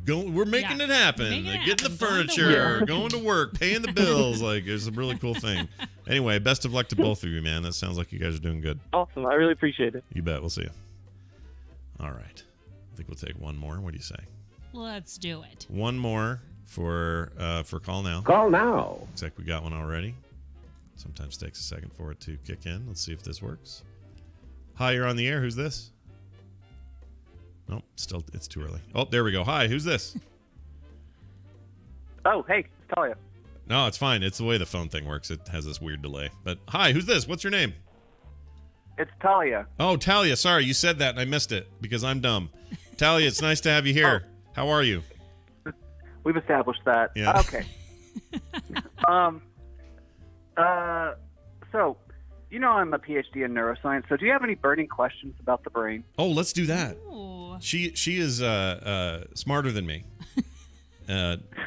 We're making it happen. Getting the furniture, going to work, paying the bills. Like, it's a really cool thing. Anyway, best of luck to both of you, man. That sounds like you guys are doing good. Awesome. I really appreciate it. You bet. We'll see you. All right. I think we'll take one more. What do you say? Let's do it. One more for Call Now. Call now. Looks like we got one already. Sometimes takes a second for it to kick in. Let's see if this works. Hi, you're on the air. Who's this? Nope, still, it's too early. Oh, there we go. Hi, who's this? Oh, hey, it's Talia. No, it's fine. It's the way the phone thing works. It has this weird delay. But hi, who's this? What's your name? It's Talia. Oh, Talia. Sorry, you said that and I missed it because I'm dumb. Talia, it's nice to have you here. How are you? We've established that. Yeah. Okay. So, I'm a PhD in neuroscience. So, do you have any burning questions about the brain? Oh, let's do that. Ooh. She is smarter than me.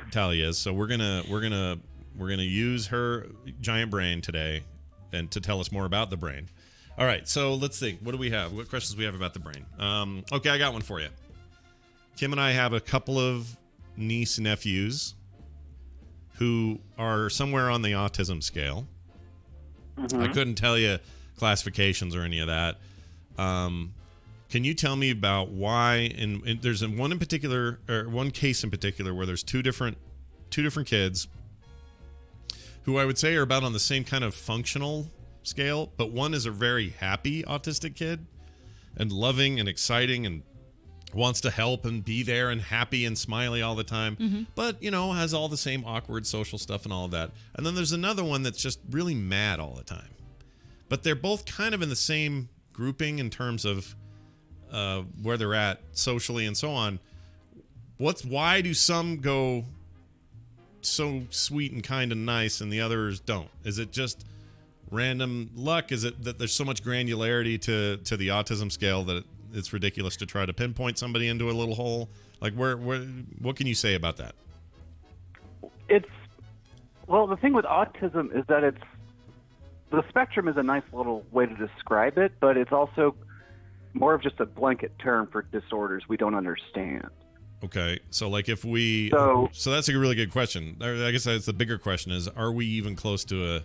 Talia is. So we're gonna use her giant brain today, and to tell us more about the brain. All right. So let's think. What do we have? What questions do we have about the brain? Okay, I got one for you. Kim and I have a couple of niece nephews who are somewhere on the autism scale. Mm-hmm. I couldn't tell you classifications or any of that. Can you tell me about why? And there's one case in particular where there's two different kids who I would say are about on the same kind of functional scale, but one is a very happy autistic kid and loving and exciting and wants to help and be there and happy and smiley all the time, but has all the same awkward social stuff and all of that. And then there's another one that's just really mad all the time. But they're both kind of in the same grouping in terms of where they're at socially and so on. Why do some go so sweet and kind and nice and the others don't? Is it just random luck? Is it that there's so much granularity to the autism scale that it's ridiculous to try to pinpoint somebody into a little hole? Like, what can you say about that? The thing with autism is that the spectrum is a nice little way to describe it, but it's also more of just a blanket term for disorders we don't understand. Okay, so like if we... So that's a really good question. I guess that's the bigger question is, are we even close to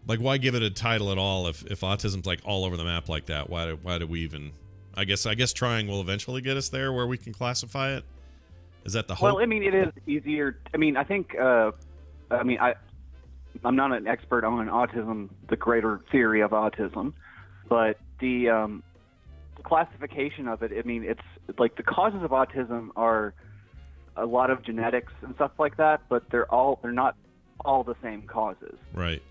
why give it a title at all if autism's like all over the map like that? Why do we even... I guess trying will eventually get us there where we can classify it? Is that the hope? Well, it is easier. I think... I'm not an expert on autism, the greater theory of autism, but the classification of it, it's like the causes of autism are a lot of genetics and stuff like that, but they're not all the same causes. Right.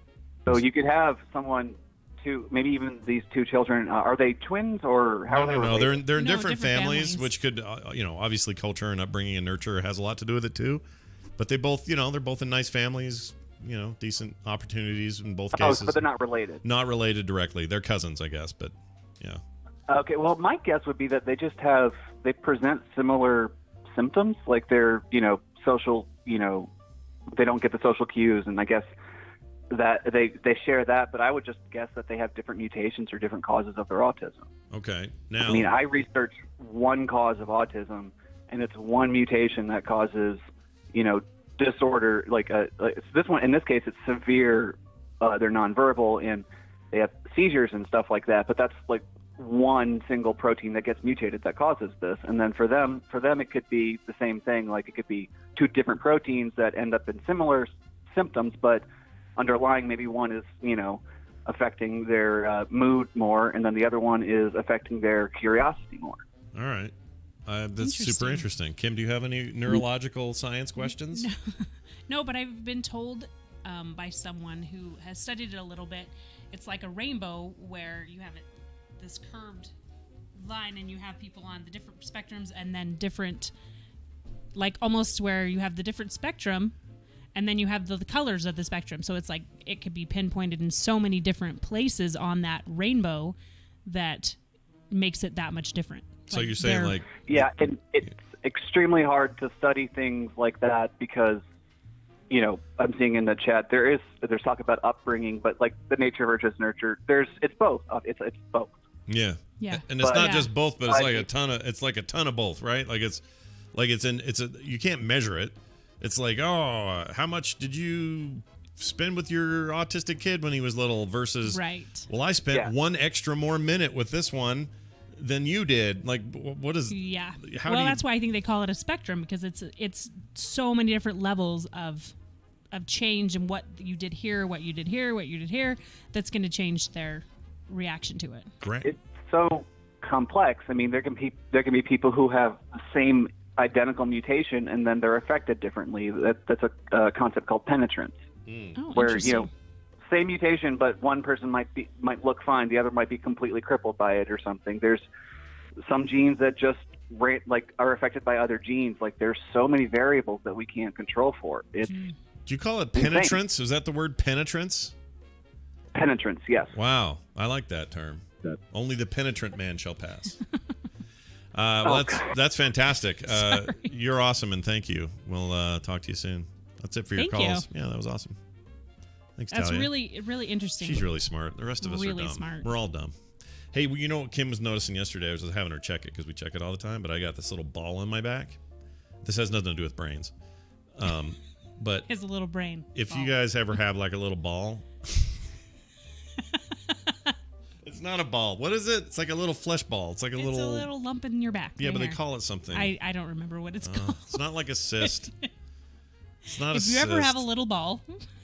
So you could have someone, maybe even these two children, are they twins or how are they related? No, they're in different families, which could, obviously culture and upbringing and nurture has a lot to do with it too. But they both, they're both in nice families, decent opportunities in both cases. But they're not related. Not related directly. They're cousins, I guess, but yeah. Okay, well, my guess would be that they present similar symptoms, like they're, social, they don't get the social cues, and I guess that they share that, but I would just guess that they have different mutations or different causes of their autism. Okay. Now, I researched one cause of autism, and it's one mutation that causes, disorder. Like this one, in this case, it's severe. They're nonverbal and they have seizures and stuff like that. But that's like one single protein that gets mutated that causes this. And then for them, it could be the same thing. Like it could be two different proteins that end up in similar symptoms, but underlying maybe one is, affecting their mood more, and then the other one is affecting their curiosity more. All right. That's super interesting. Kim, do you have any neurological science questions? No, but I've been told by someone who has studied it a little bit. It's like a rainbow where you have this curved line and you have people on the different spectrums and then different, like almost where you have the different spectrum and then you have the colors of the spectrum. So it's like it could be pinpointed in so many different places on that rainbow that makes it that much different. So you're saying like... Yeah, and it's extremely hard to study things like that because, I'm seeing in the chat, there's talk about upbringing, but like the nature versus nurture, it's both. It's both. Yeah. Yeah. And it's not just both, but it's like a ton of both, right? You can't measure it. It's like, how much did you spend with your autistic kid when he was little versus, right. Well, I spent one extra more minute with this one than you did. Like, what is... Yeah. Well, that's why I think they call it a spectrum, because it's so many different levels of change and what you did here, what you did here, that's going to change their reaction to it. Great. It's so complex. I mean, there can be people who have the same identical mutation and then they're affected differently. That's a concept called penetrance, where same mutation, but one person might look fine, the other might be completely crippled by it or something. There's some genes that just are affected by other genes. Like there's so many variables that we can't control for. It's Do you call it penetrance? Is that the word penetrance? Penetrance, yes. Wow, I like that term. Only the penetrant man shall pass. That's fantastic. You're awesome, and thank you. We'll talk to you soon. That's it for your calls. Yeah, that was awesome. Thanks, That's Talia. really interesting. She's really smart. The rest of us are dumb. Smart. We're all dumb. Hey, you know what Kim was noticing yesterday? I was having her check it because we check it all the time, but I got this little ball in my back. This has nothing to do with brains. But it's a little brain. If you guys ever have like a little ball... It's not a ball. What is it? It's like a little flesh ball. It's like a little lump in your back. Yeah, but they call it something. I don't remember what it's called. It's not like a cyst. It's not a cyst. If you ever have a little ball,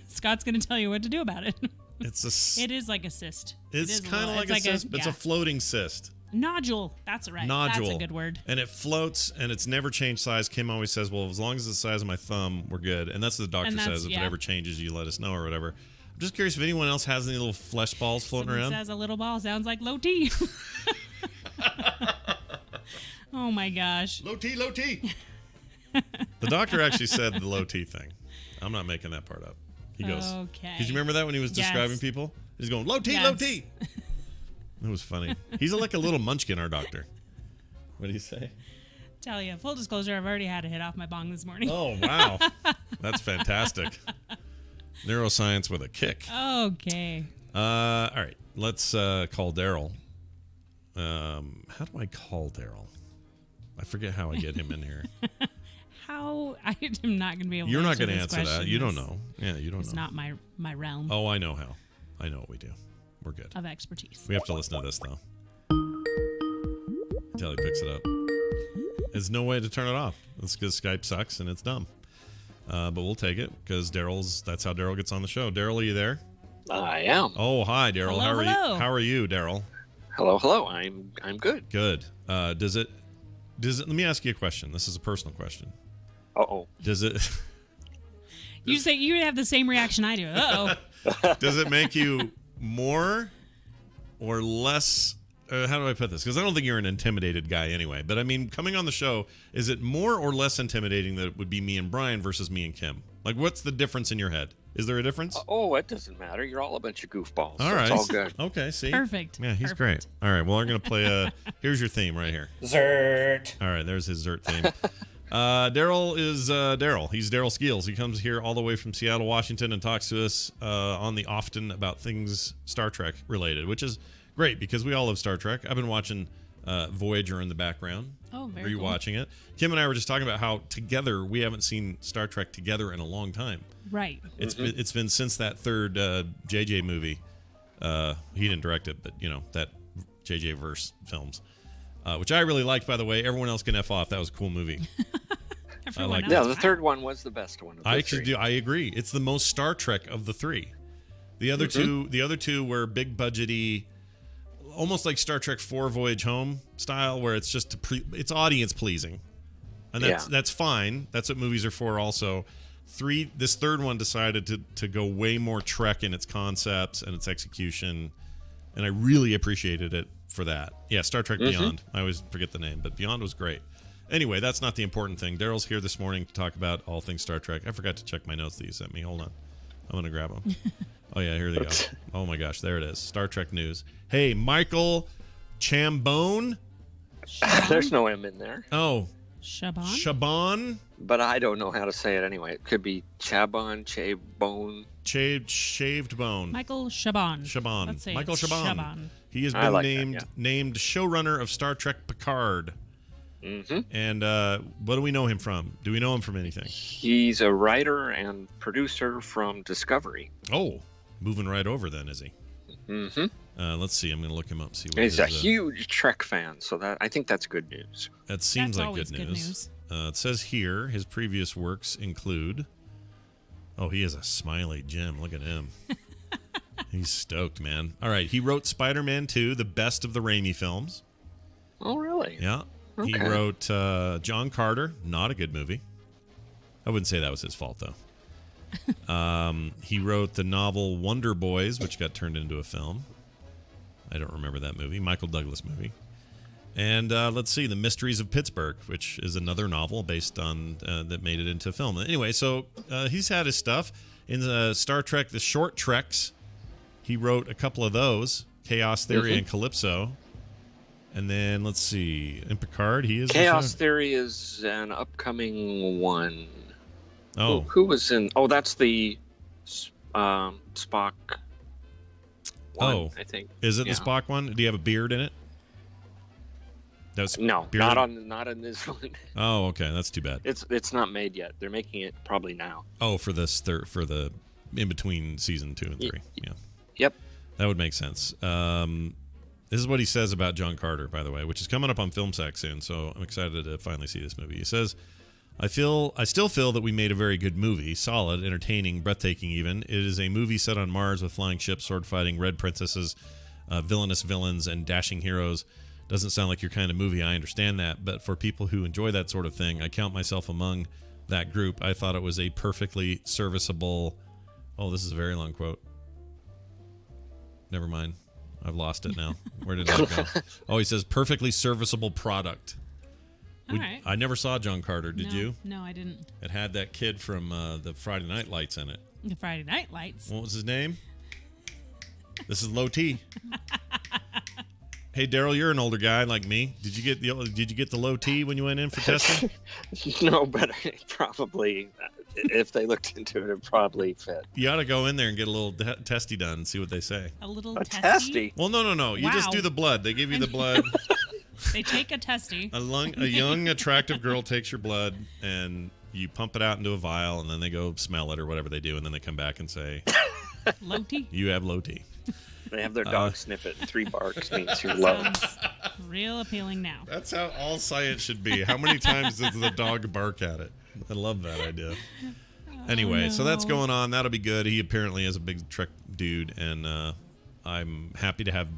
Scott's going to tell you what to do about it. It is like a cyst. It's kind of like a cyst, but it's a floating cyst. Nodule. That's right. Nodule. That's a good word. And it floats, and it's never changed size. Kim always says, well, as long as it's the size of my thumb, we're good. And that's what the doctor says. If it ever changes, you let us know or whatever. I'm just curious if anyone else has any little flesh balls floating around. Says a little ball sounds like low T. Oh my gosh. Low T, low T. The doctor actually said the low T thing. I'm not making that part up. He goes, okay. Did you remember that when he was describing people? He's going, low T, low T. It was funny. He's like a little munchkin, our doctor. What do you say? Tell you, full disclosure, I've already had a hit off my bong this morning. Oh, wow. That's fantastic. Neuroscience with a kick. Okay. All right. Let's call Daryl. How do I call Daryl? I forget how I get him in here. How? I am not going to be able to answer. You're not going to this answer question. that. You don't know. Yeah, you don't know. It's not my realm. Oh, I know how. I know what we do. We're good. Of expertise. We have to listen to this, though. Until he picks it up. There's no way to turn it off. That's because Skype sucks and it's dumb. But we'll take it because that's how Daryl gets on the show. Daryl, are you there? I am. Oh, hi, Daryl. How are you, Daryl? Hello. I'm good. Good. Does it? Let me ask you a question. This is a personal question. Uh-oh. Does it? You say you have the same reaction I do. Uh-oh. Does it make you more or less? How do I put this? Because I don't think you're an intimidated guy anyway. But I mean, coming on the show, is it more or less intimidating that it would be me and Brian versus me and Kim? Like, what's the difference in your head? Is there a difference? Oh, it doesn't matter. You're all a bunch of goofballs. All right. It's all good. Okay, see? Perfect. Yeah, he's great. All right, well, I'm going to play here's your theme right here. Zert. All right, there's his Zert theme. Daryl is Daryl. He's Daryl Skeels. He comes here all the way from Seattle, Washington, and talks to us on the often about things Star Trek related, which is great because we all love Star Trek. I've been watching Voyager in the background. Oh, very cool. Rewatching it. Kim and I were just talking about how together we haven't seen Star Trek together in a long time. Right. It's been since that third JJ movie. He didn't direct it, but that JJ verse films, which I really liked, by the way. Everyone else can F off. That was a cool movie. I like. Yeah, the third one was the best one. Of the three. I agree. It's the most Star Trek of the three. The other two were big budgety, almost like Star Trek 4 Voyage Home style, where it's just it's audience pleasing, and that's fine. That's what movies are for. Also, this third one decided to go way more Trek in its concepts and its execution, and I really appreciated it for that. Yeah, Star Trek Beyond. I always forget the name, but Beyond was great. Anyway, that's not the important thing. Daryl's here this morning to talk about all things Star Trek. I forgot to check my notes that you sent me. Hold on. I'm going to grab them. Oh, yeah, here they go. Oh, my gosh, there it is. Star Trek news. Hey, Michael Chambone. There's no M in there. Oh. Shaban? But I don't know how to say it anyway. It could be Chabon, Chabone. Shaved bone. Michael Chabon. Let's say Michael Chabon. He has been named showrunner of Star Trek Picard. Mm-hmm. And what do we know him from? Do we know him from anything? He's a writer and producer from Discovery. Oh, moving right over then, is he? Mm-hmm. Let's see. I'm going to look him up. See what he's a huge Trek fan, so I think that's good news. That seems like good news. It says here his previous works include. Oh, he is a smiley Jim. Look at him. He's stoked, man. All right, he wrote Spider-Man 2, the best of the Raimi films. Oh, really? Yeah. Okay. He wrote John Carter, not a good movie. I wouldn't say that was his fault, though. He wrote the novel Wonder Boys, which got turned into a film. I don't remember that movie. Michael Douglas movie. And let's see, The Mysteries of Pittsburgh, which is another novel based on that made it into film. Anyway, so he's had his stuff. In the Star Trek, the short treks, he wrote a couple of those, Chaos Theory and Calypso. And then, let's see, in Picard, he is... Chaos Theory is an upcoming one. Oh. Who was in... Oh, that's the Spock one, I think. Is it the Spock one? Do you have a beard in it? No, not in this one. Oh, okay, that's too bad. It's not made yet. They're making it probably now. Oh, for this for the in between season 2 and 3. Yeah. Yep. That would make sense. This is what he says about John Carter, by the way, which is coming up on FilmSack soon. So I'm excited to finally see this movie. He says, I still feel that we made a very good movie, solid, entertaining, breathtaking even. It is a movie set on Mars with flying ships, sword fighting, red princesses, villainous villains, and dashing heroes. Doesn't sound like your kind of movie, I understand that, but for people who enjoy that sort of thing, I count myself among that group. I thought it was a perfectly serviceable... Oh, this is a very long quote. Never mind. I've lost it now. Where did that go? Oh, he says, perfectly serviceable product. All right. I never saw John Carter. Did you? No, I didn't. It had that kid from the Friday Night Lights in it. The Friday Night Lights? What was his name? This is Low T. Hey, Daryl, you're an older guy like me. Did you get the Low T when you went in for testing? No, but probably, if they looked into it probably fit. You ought to go in there and get a little testy done and see what they say. A little testy? Well, no. You just do the blood. They give you the blood. They take a testy. A young, attractive girl takes your blood, and you pump it out into a vial, and then they go smell it or whatever they do, and then they come back and say, Low T? You have Low T. They have their dog sniff it, and 3 barks means you're low. Real appealing now. That's how all science should be. How many times does the dog bark at it? I love that idea. Anyway, so that's going on. That'll be good. He apparently is a big Trek dude, and I'm happy to have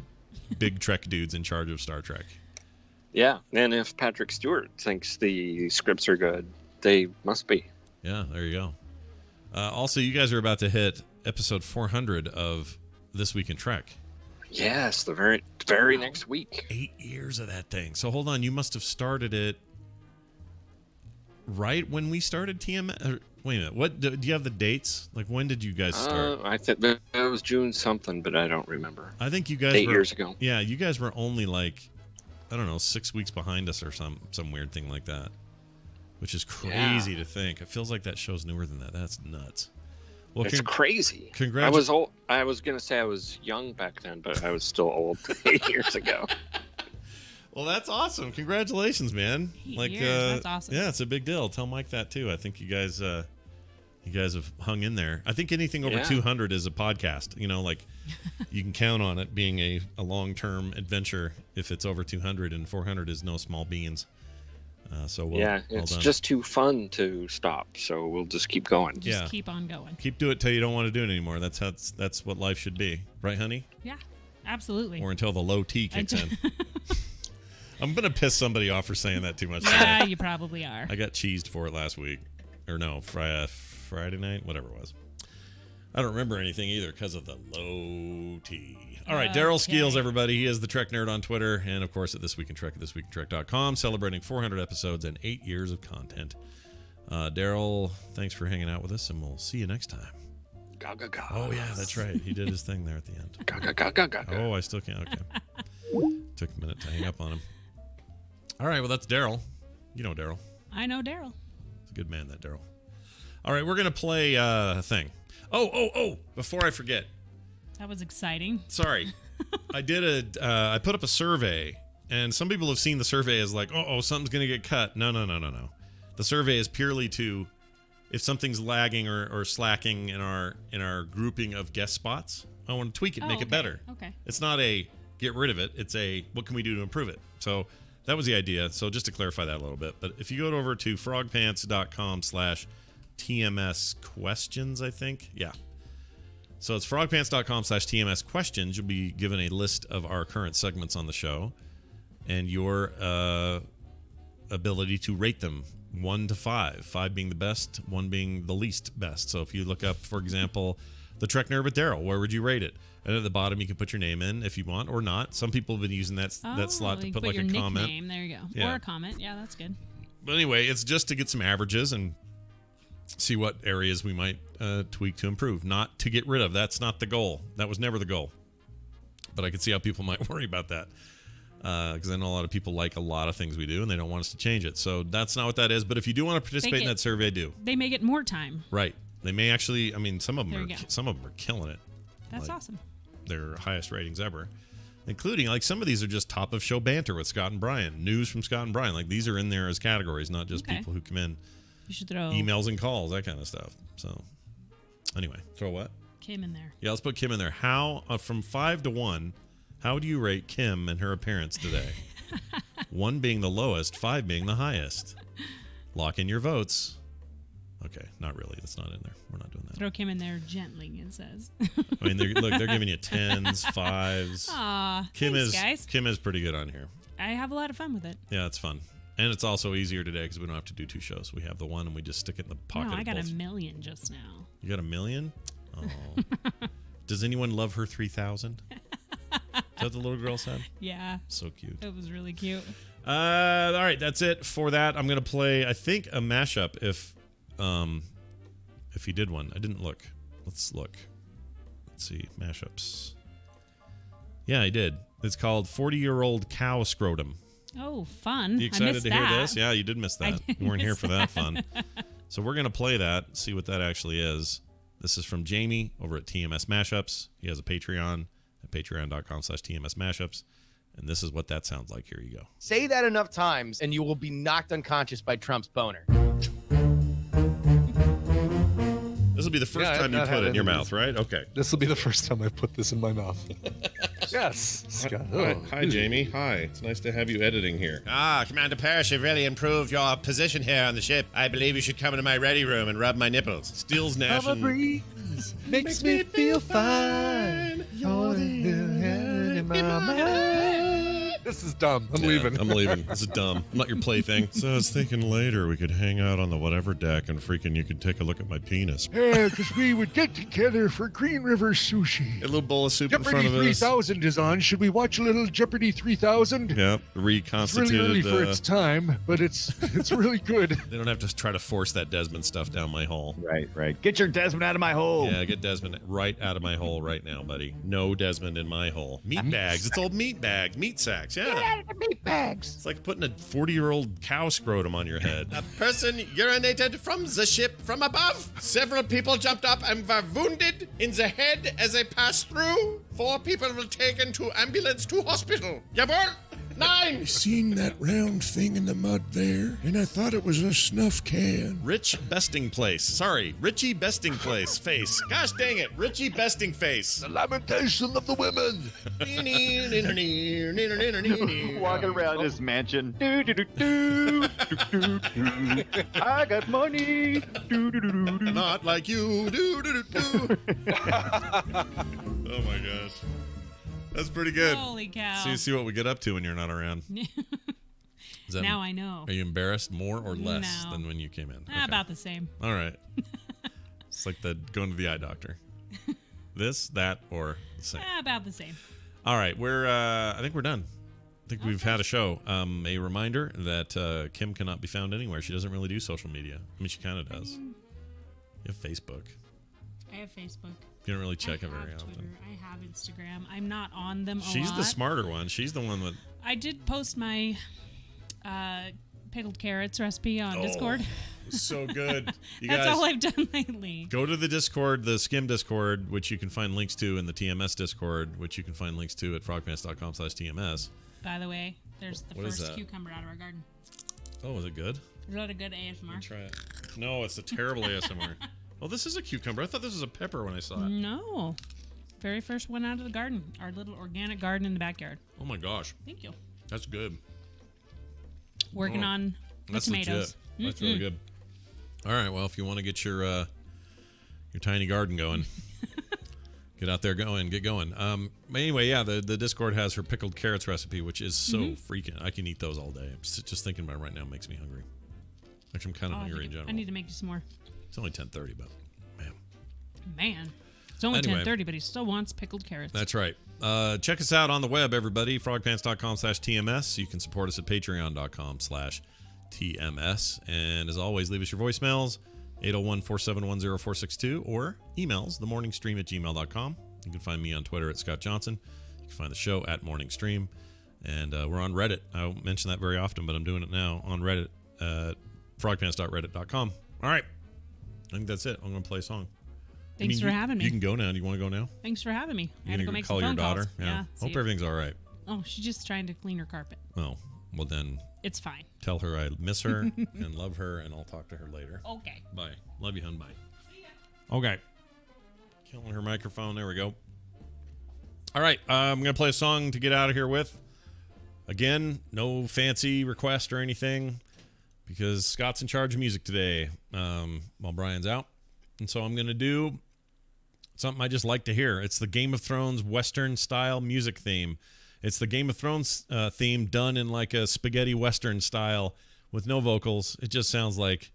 big Trek dudes in charge of Star Trek. Yeah, and if Patrick Stewart thinks the scripts are good, they must be. Yeah, there you go. Also, you guys are about to hit episode 400 of This Week in Trek. Yes, the very next week. 8 years of that thing. So hold on, you must have started it right when we started TMS. Wait a minute, what do you have the dates? Like, when did you guys start? I think that was June something, but I don't remember. I think you guys 8 were, years ago. Yeah, you guys were only like, I don't know, 6 weeks behind us or some weird thing like that, which is crazy to think. It feels like that show's newer than that. That's nuts. Well, it's crazy. Congrats. I was old. I was gonna say I was young back then, but I was still old 8 years ago. Well, that's awesome. Congratulations, man. 8 years. That's awesome. Yeah, it's a big deal. Tell Mike that too. I think you guys have hung in there. I think anything over 200 is a podcast. You know, like you can count on it being a long-term adventure if it's over 200, and 400 is no small beans. So it's just too fun to stop. So we'll just keep going. Just keep on going. Keep doing it till you don't want to do it anymore. That's what life should be, right, honey? Yeah, absolutely. Or until the low T kicks in. I'm gonna piss somebody off for saying that too much. Yeah, you probably are. I got cheesed for it last week, or no, Friday night, whatever it was. I don't remember anything either because of the low T. All right, Daryl Skeels, everybody. He is the Trek Nerd on Twitter, and of course at This Week in Trek at thisweekintrek.com, celebrating 400 episodes and 8 years of content. Daryl, thanks for hanging out with us, and we'll see you next time. Ga, ga, ga. Oh yeah, that's right. He did his thing there at the end. Ga, ga, ga, ga, ga, ga. Oh, I still can't. Okay. Took a minute to hang up on him. All right, well, that's Daryl. You know Daryl. I know Daryl. He's a good man, that Daryl. All right, we're going to play a thing. Oh, before I forget. That was exciting. Sorry. I I put up a survey, and some people have seen the survey as like, something's going to get cut. No. The survey is purely to, if something's lagging or slacking in our grouping of guest spots, I want to tweak it, make it better. Okay. It's not a get rid of it. It's a, what can we do to improve it? So that was the idea. So just to clarify that a little bit. But if you go over to frogpants.com/TMS questions, I think. Yeah. So it's frogpants.com/TMS questions. You'll be given a list of our current segments on the show and your ability to rate them 1 to 5. 5 being the best, 1 being the least best. So if you look up, for example, the Trek Nerd with Daryl, where would you rate it? And at the bottom, you can put your name in if you want or not. Some people have been using that slot to put like your a comment. Nickname. There you go. Yeah. Or a comment. Yeah, that's good. But anyway, it's just to get some averages and see what areas we might tweak to improve. Not to get rid of. That's not the goal. That was never the goal. But I can see how people might worry about that. Because I know a lot of people like a lot of things we do, and they don't want us to change it. So that's not what that is. But if you do want to participate in that survey, do. They may get more time. Right. They may actually. I mean, some of them are killing it. That's awesome. Their highest ratings ever, including like some of these are just top of show banter with Scott and Brian, news from Scott and Brian. Like these are in there as categories, not just people who come in. You should throw emails and calls, that kind of stuff. So anyway, throw what? Kim in there. Yeah, let's put Kim in there. How from 5 to 1? How do you rate Kim and her appearance today? 1 being the lowest, 5 being the highest. Lock in your votes. Okay, not really. That's not in there. We're not doing that. Throw Kim in there gently, it says. I mean, they're giving you 10s, 5s. Aw, thanks, guys. Kim is pretty good on here. I have a lot of fun with it. Yeah, it's fun. And it's also easier today because we don't have to do 2 shows. We have the one and we just stick it in the pocket. No, I got 1 million just now. You got 1 million? Oh. Does anyone love her 3,000? Is that the little girl said? Yeah. So cute. It was really cute. All right, that's it for that. I'm going to play, I think, a mashup if he did one. I didn't look. Let's look. Let's see. Mashups. Yeah, I did. It's called 40-Year-Old Cow Scrotum. Oh, fun. You excited to hear this? Yeah, you did miss that. You weren't here for that fun. So we're going to play that, see what that actually is. This is from Jamie over at TMS Mashups. He has a Patreon at patreon.com/TMS Mashups. And this is what that sounds like. Here you go. Say that enough times and you will be knocked unconscious by Trump's boner. This will be the first time you put it in your mouth, right? Okay. This will be the first time I've put this in my mouth. Yes, Scott. Hi, Jamie. Hi. It's nice to have you editing here. Commander Parrish, you've really improved your position here on the ship. I believe you should come into my ready room and rub my nipples. Steele's Nash. A breeze makes me feel fine. You're the air in my mind. This is dumb. I'm leaving. I'm leaving. This is dumb. I'm not your plaything. So I was thinking later we could hang out on the whatever deck and freaking you could take a look at my penis. Yeah, because we would get together for Green River Sushi. A little bowl of soup Jeopardy in front of us. 3000 is on. Should we watch a little Jeopardy 3000? Yep. Reconstituted. It's really early for its time, but it's really good. They don't have to try to force that Desmond stuff down my hole. Right. Get your Desmond out of my hole. Yeah, get Desmond right out of my hole right now, buddy. No Desmond in my hole. Meat bags. It's old meat bags. Meat sacks. Yeah. Get out of the meat bags. It's like putting a 40-year-old cow scrotum on your head. A person urinated from the ship from above. Several people jumped up and were wounded in the head as they passed through. 4 people were taken to ambulance to hospital. Jawohl. 9. I seen that round thing in the mud there, and I thought it was a snuff can. Rich Besting Place. Sorry, Richie Besting Place. Face. Gosh dang it, Richie Besting Face. The lamentation of the women. Walking around his mansion. I got money. Not like you. Oh my gosh. That's pretty good. Holy cow. So you see what we get up to when you're not around. Now I know. Are you embarrassed more or less No. than when you came in? About the same. All right. It's like the going to the eye doctor. This, that, or the same. About the same. All right. I think we're done. I think we've had a show. A reminder that Kim cannot be found anywhere. She doesn't really do social media. I mean, she kind of does. You have Facebook. I have Facebook. You don't really check it very Twitter. often. I have Instagram. I'm not on them a lot. She's the smarter one. She's the one that... I did post my pickled carrots recipe on Discord. So good. You That's guys, all I've done lately. go to the Discord, the Skim Discord, which you can find links to, and the TMS Discord, which you can find links to at frogpants.com/TMS. By the way, there's the What is first that? cucumber out of our garden. Oh, is it good? Is that a good ASMR? Try it. No, it's a terrible ASMR. Oh, this is a cucumber. I thought this was a pepper when I saw it. No. Very first one out of the garden. Our little organic garden in the backyard. Oh my gosh. Thank you. That's good. Working on the That's tomatoes. legit. That's really good. All right. Well, if you want to get your tiny garden going, get out there get going. Anyway, yeah, the Discord has her pickled carrots recipe, which is so freaking. I can eat those all day. Just thinking about it right now makes me hungry. Actually, I'm kind of hungry in general. I need to make you some more. It's only 10:30, but Man. It's only Anyway. 10:30, but he still wants pickled carrots. that's right. Check us out on the web, everybody. Frogpants.com/TMS. You can support us at Patreon.com/TMS. And as always, leave us your voicemails, 801-471-0462, or emails, themorningstream@gmail.com. You can find me on Twitter at Scott Johnson. You can find the show at Morning Stream. And we're on Reddit. I don't mention that very often, but I'm doing it now on Reddit at frogpants.reddit.com. All right. I think that's it. I'm going to play a song. Thanks for having me. You can go now. Do you want to go now? Thanks for having me. I You had to gonna go make call some your phone daughter? calls. Yeah. see Hope you. everything's all right. Oh, she's just trying to clean her carpet. Oh, well then. It's fine. Tell her I miss her and love her, and I'll talk to her later. Okay. Bye. Love you, hun. Bye. Okay. Killing her microphone. There we go. All right. I'm going to play a song to get out of here with. Again, no fancy request or anything, because Scott's in charge of music today while Brian's out. And so I'm going to do something I just like to hear. It's the Game of Thrones Western style music theme. It's the Game of Thrones theme done in like a spaghetti Western style with no vocals. It just sounds like,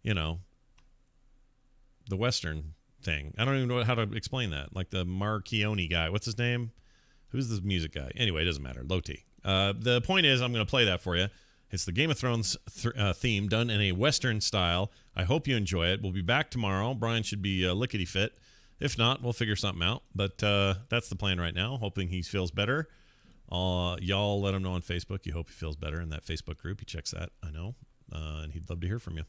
the Western thing. I don't even know how to explain that. Like the Marchione guy. What's his name? Who's the music guy? Anyway, it doesn't matter. Low T. The point is, I'm going to play that for you. It's the Game of Thrones theme done in a Western style. I hope you enjoy it. We'll be back tomorrow. Brian should be lickety fit. If not, we'll figure something out. But that's the plan right now, hoping he feels better. Y'all let him know on Facebook. You hope he feels better in that Facebook group. He checks that, I know. And he'd love to hear from you.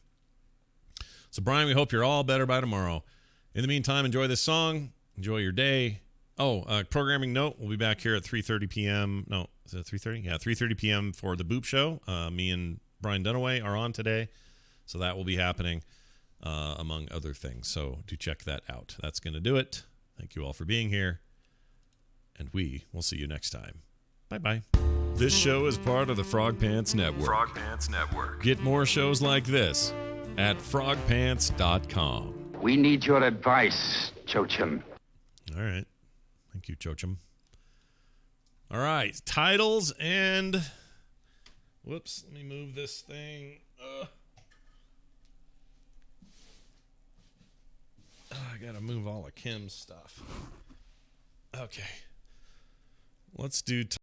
So, Brian, we hope you're all better by tomorrow. In the meantime, enjoy this song. Enjoy your day. Oh, programming note, we'll be back here at 3:30 p.m. No, is it 3:30? Yeah, 3:30 p.m. for the Boop Show. Me and Brian Dunaway are on today, so that will be happening, among other things. So do check that out. That's going to do it. Thank you all for being here, and we will see you next time. Bye-bye. This show is part of the Frog Pants Network. Frog Pants Network. Get more shows like this at frogpants.com. We need your advice, Chochim. All right. Thank you, Chochim. All right. Titles and... Whoops. Let me move this thing. I got to move all of Kim's stuff. Okay. Let's do...